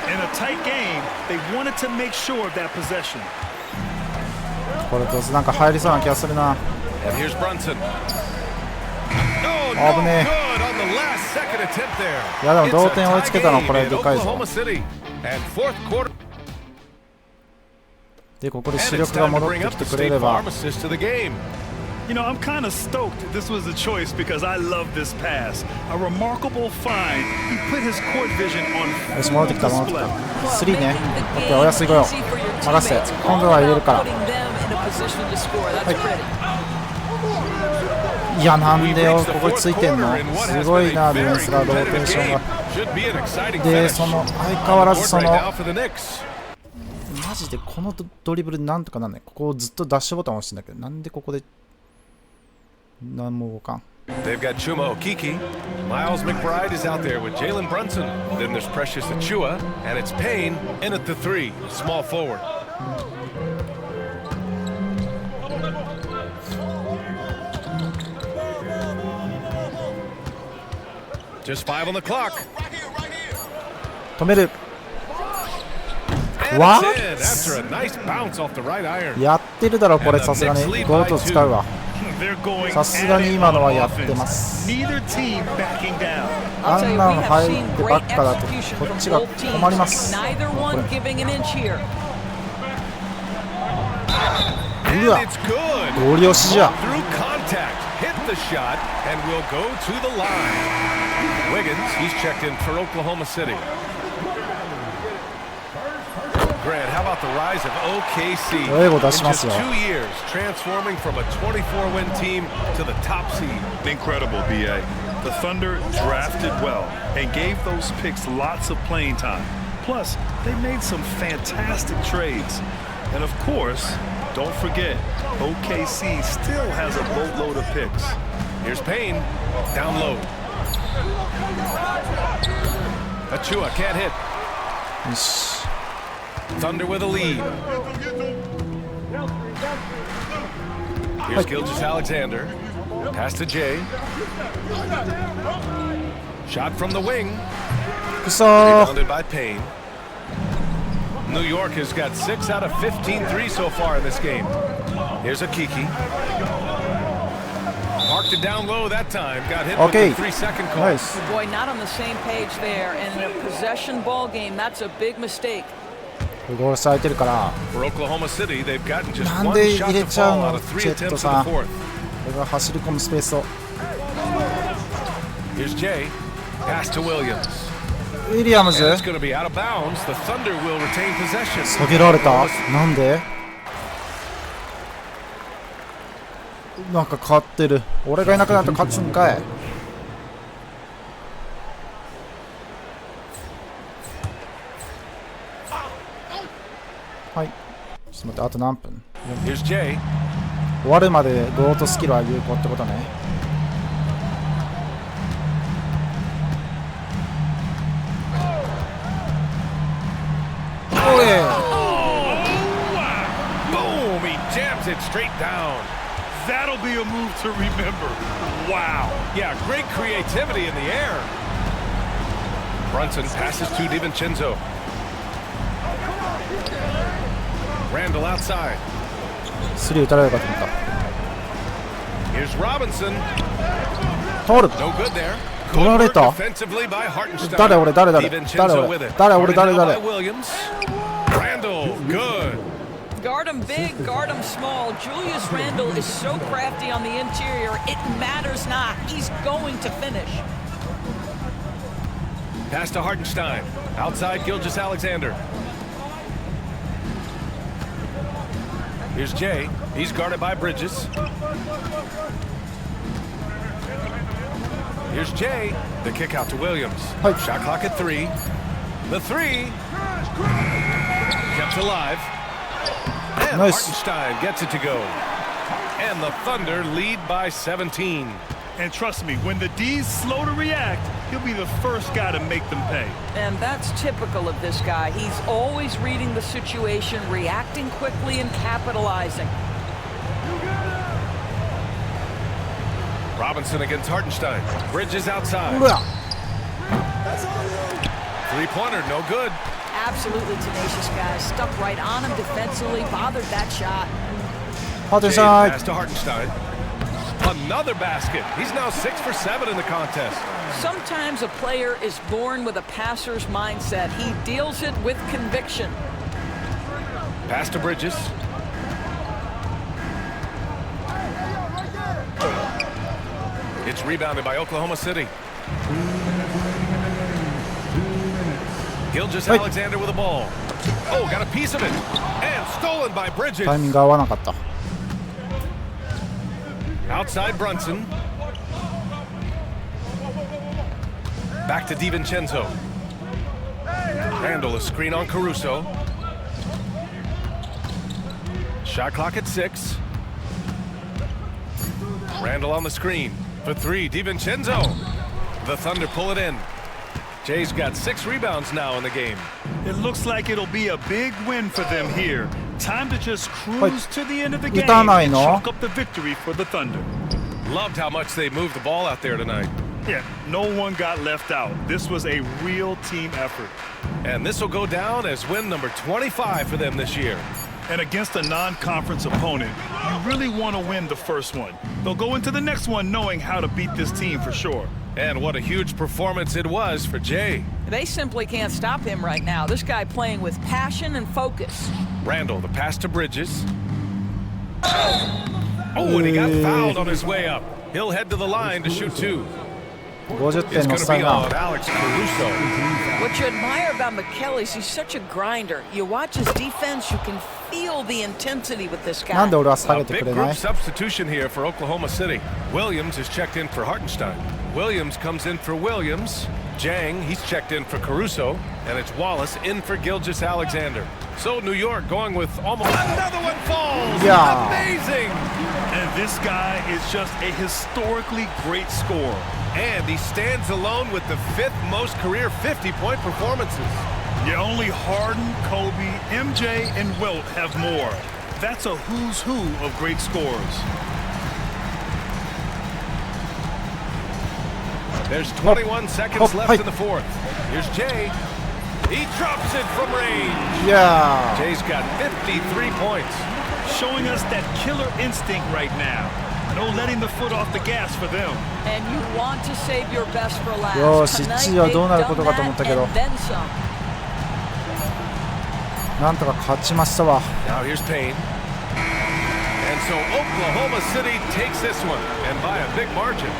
In a tight game, they wanted to make sure of that possession. これとなんか入りそうな気がするな。 And here's Brunson. 危ねえ。いやでも同点追いつけたのこれでかいぞ。でここで主力が戻ってきてくれれば。 You know, I'm kind of stoked this was a choice because I love this pass. A remarkable find. He put his court vision on よし戻ってきた戻ってきた。3ね。オッケーお安いごよ。任せて。今度は入れるから。いやなんでここについてんの。すごいなディフェンスがローテーションが。でその相変わらずその。なマジでこのドリブルなんとかなんない。ここをずっとダッシュボタン押してんだけど、なんでここで何も動かん。 They've got Chuma Okiki. Miles McBride is out there with Jalen Brunson. Then there's Precious Achua, and it's Payne in at the 3, small forward. Just 5 on the clock. 止める。 And What? it's in after a nice bounce off the right iron. やってるだろこれ、さすがにゴート使うわ。さすがに今のはやってます。あんなの入ってばっかだとこっちが困ります。うわ、ゴリ押しじゃ。 Hit the shot and will go to the line. Wiggins, he's checked in for Oklahoma City. Grant, how about the rise of OKC? In just 2 years, transforming from a 24-win team to the top seed. Incredible, BA. The Thunder drafted well and gave those picks lots of playing time. Plus, they made some fantastic trades. And of course, don't forget, OKC still has a boatload of picks. Here's Payne, down low. Achua can't hit. Thunder with a lead. Here's Gilgeous-Alexander. Pass to Jay. Shot from the wing. Rebounded by Payne. New York has got 6 out of 15 threes so far in this game. Here's Okiki. Marked it down low that time. Got hit with the 3-second call. Nice. Boy, not on the same page there. And in a possession ball game, that's a big mistake. ゴールされてるから。 For Oklahoma City, they've gotten just なん one で shot 入れ to ちゃう fall out の of 3ジェッ attempts ト in さん。 the こ fourth. れが走り込むスペースを。 Here's Jay. Pass to Williams. ウィリアムズ。 And it's going to be out of bounds. The Thunder will retain possession. 下げられた。なんで？なんか勝ってる。俺がいなくなると勝つんかい。はい。ちょっと待って、あと何分？ Here's Jay. 終わるまでゴートスキルは有効ってことね。おい。 Boom! He jams it straight down. That'll be a move to remember. Wow. Yeah, great creativity in the air. Brunson passes to DiVincenzo. Randall outside. スリー打たれるかと思った。 Here's Robinson. 取る。 No good there. 取られた。 Defensively by Hartenstein. 誰俺誰誰 DiVincenzo with it. 誰俺誰 By Williams. Randall, good. Guard him big, guard him small. Julius Randle is so crafty on the interior, it matters not. He's going to finish. Pass to Hartenstein. Outside Gilgeous-Alexander. Here's Jay. He's guarded by Bridges. Here's Jay. The kick out to Williams. Shot clock at 3. The 3. Kept alive. And Nice. Hartenstein gets it to go. And the Thunder lead by 17. And trust me, when the D's slow to react, he'll be the first guy to make them pay. And that's typical of this guy. He's always reading the situation, reacting quickly and capitalizing. Robinson against Hartenstein. Bridges outside. Three-pointer, no good. Absolutely tenacious guy. Stuck right on him defensively, bothered that shot. Hartenstein. Pass to Hartenstein. Another basket. He's now 6 for 7 in the contest. Sometimes a player is born with a passer's mindset. He deals it with conviction. Pass to Bridges. It's rebounded by Oklahoma City. Gilgeous-Alexander with the ball. Oh, got a piece of it. And stolen by Bridges. タイミング合わなかった。 Outside Brunson. Back to DiVincenzo. Randall, a screen on Caruso. Shot clock at 6. Randall on the screen. For 3, DiVincenzo. The Thunder pull it in. Jay's got 6 rebounds now in the game. It looks like it'll be a big win for them here. Time to just cruise to the end of the game and chalk up the victory for the Thunder. Loved how much they moved the ball out there tonight. Yeah, no one got left out. This was a real team effort. And this will go down as win number 25 for them this year. And against a non-conference opponent, you really want to win the first one. They'll go into the next one knowing how to beat this team for sure. And what a huge performance it was for Jay. They simply can't stop him right now. This guy playing with passion and focus. Randall, the pass to Bridges. Oh, and he got fouled on his way up. He'll head to the line to shoot 2. It's going to be on Alex Caruso. What you admire about McKelly is he's such a grinder. You watch his defense, you can feel the intensity with this guy. A big group substitution here for Oklahoma City. Williams is checked in for Hartenstein. Williams comes in for Williams. Jang, he's checked in for Caruso. And it's Wallace in for Gilgeous-Alexander. So New York going with almost another one falls. Yeah. Amazing. And this guy is just a historically great scorer. And he stands alone with the 5th most career 50-point performances. Yeah, only Harden, Kobe, MJ, and Wilt have more. That's a who's who of great scorers. There's 21 seconds left in the 4th. Here's Jay. He drops it from range. Yeah. Jay's got 53 points. Showing us that killer instinct right now. No letting the foot off the gas for them. And you want to save your best for last. よし、1位はどうなることかと思ったけど。なんとか勝ちましたわ。Now here's Payne. And so Oklahoma City takes this one, and by a big margin.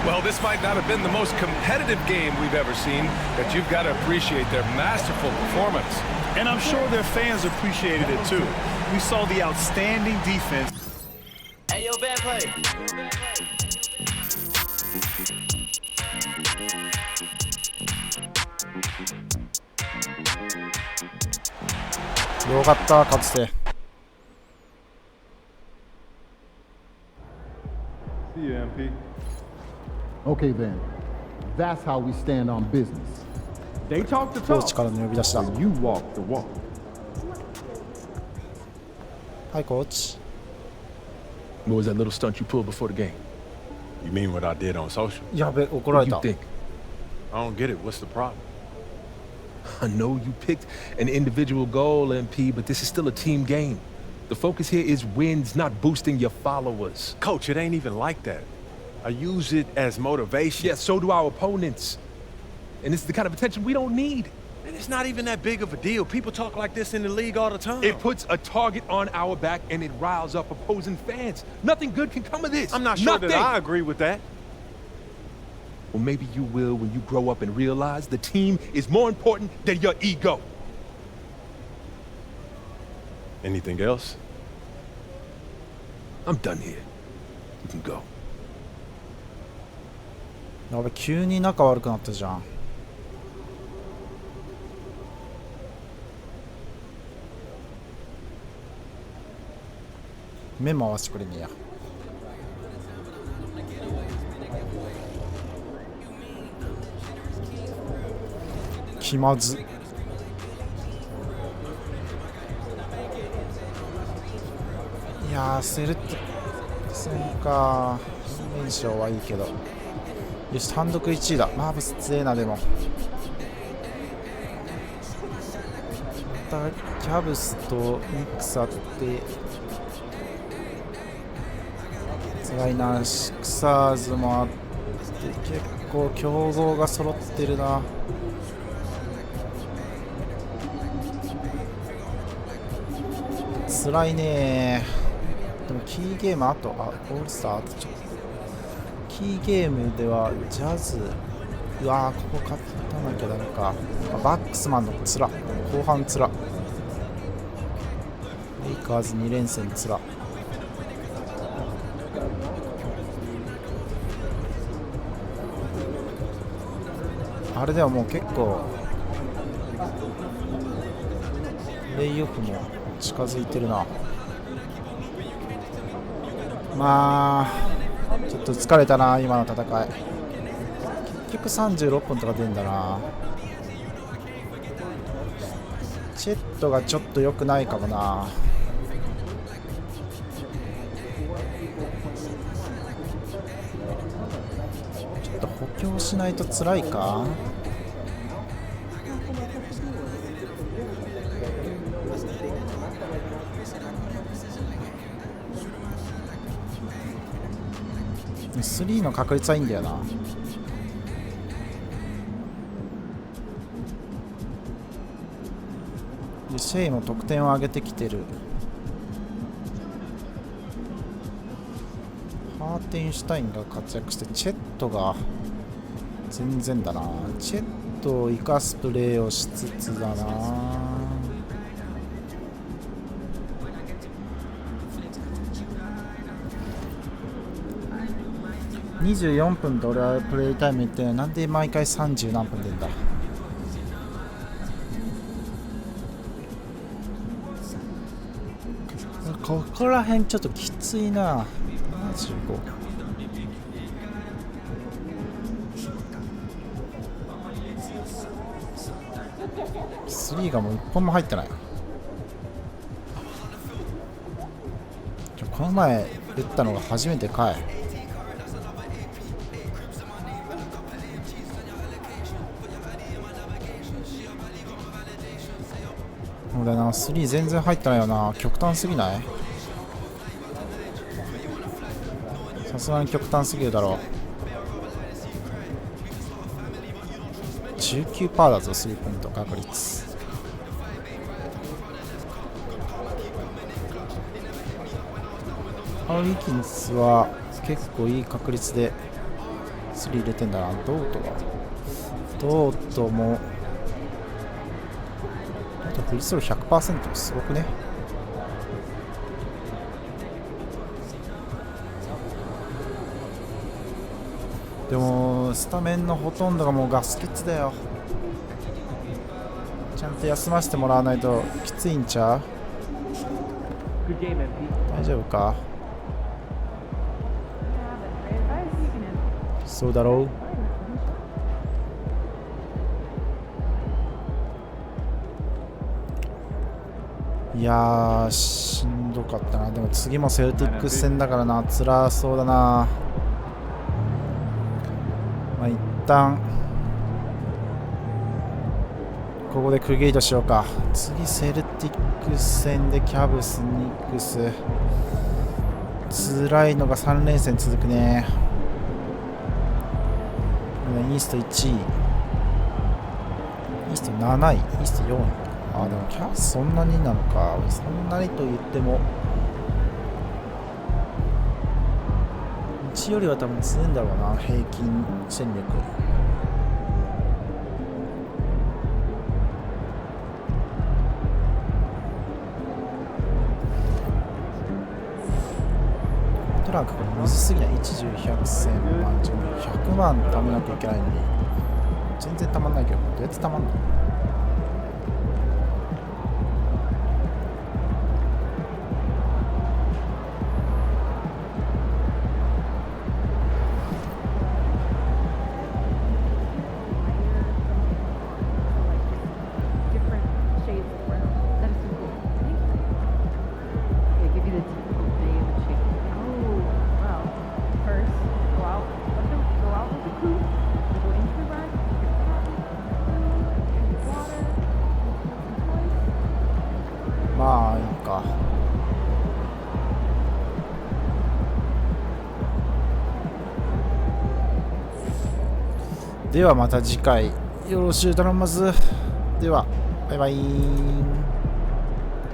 Well, this might not have been the most competitive game we've ever seen, but you've got to appreciate their masterful performance. And I'm sure their fans appreciated it too. We saw the outstanding defense. Hey, yo, bad play. よかった、勝つて。See you, MP. Okay then, that's how we stand on business. They talk the コーチ talk, からの呼び出しだ。 and you walk the walk. はい、コーチ。What was that little stunt you pulled before the game? You mean what I did on social? やべ、怒られ What た do。you think? I don't get it. What's the problem? I know you picked an individual goal, MP, but this is still a team game. The focus here is wins, not boosting your followers. Coach, it ain't even like that. I use it as motivation. Yeah, so do our opponents. And this is the kind of attention we don't need. And it's not even that big of a deal. People talk like this in the league all the time. It puts a target on our back and it riles up opposing fans. Nothing good can come of this. I'm not sure that I agree with that. Well, maybe you will when you grow up and realize the team is more important than your ego. Anything else? I'm done here. You can go. やべ、急に仲悪くなったじゃん。目も合わせてくれねえや。気まず。いやー、セルテ戦か。連勝はいいけど。よし、単独1位だ。マーブス強えな、でも。またキャブスとニックスあって辛いな。シクサーズもあって結構強豪が揃ってるな。辛いね。でもキーゲームあとオールスターあとちょっとキーゲームではジャズ、うわー、ここ勝たなきゃダメか。バックスマンのつら、後半つら。レイカーズ2連戦つら。あれではもう結構レイオフも近づいてるな。まあちょっと疲れたな今の戦い。結局36分とか出るんだな。チェットがちょっと良くないかもな。ちょっと補強しないと辛いか。3の確率はいいんだよな。でシェイも得点を上げてきてる。ハーテンシュタインが活躍してチェットが全然だな。チェットを生かすプレーをしつつだな。24分と俺はプレイタイム言ってる。なんで毎回30何分でんだ。ここら辺ちょっときついな。75。3がもう1本も入ってない。この前打ったのが初めてかい。俺な、3全然入ってないよな。極端すぎない？さすがに極端すぎるだろう。19% だぞ、3ポイント確率。ハウリキンスは結構いい確率で3入れてんだな。ドートもフリースロー 100% すごくね。でもスタメンのほとんどがもうガス欠だよ。ちゃんと休ませてもらわないときついんちゃう？大丈夫か？そうだろう。いやーしんどかったな。でも次もセルティックス戦だからな。辛そうだな。まあ一旦ここで区切りとしようか。次セルティックス戦でキャブス、ニックス。辛いのが3連戦続くね。イースト1位、イースト7位、イースト4位。あ、でもキャブスそんなになのか。そんなにと言っても1よりは多分強いんだろうな、平均戦力。トラックこれむずすぎない？1、10、100、1000万、100万貯めなきゃいけないのに全然たまんないけど、どうやってたまんの？まあいいか。ではまた次回よろしゅう頼みます。ではバイバイ。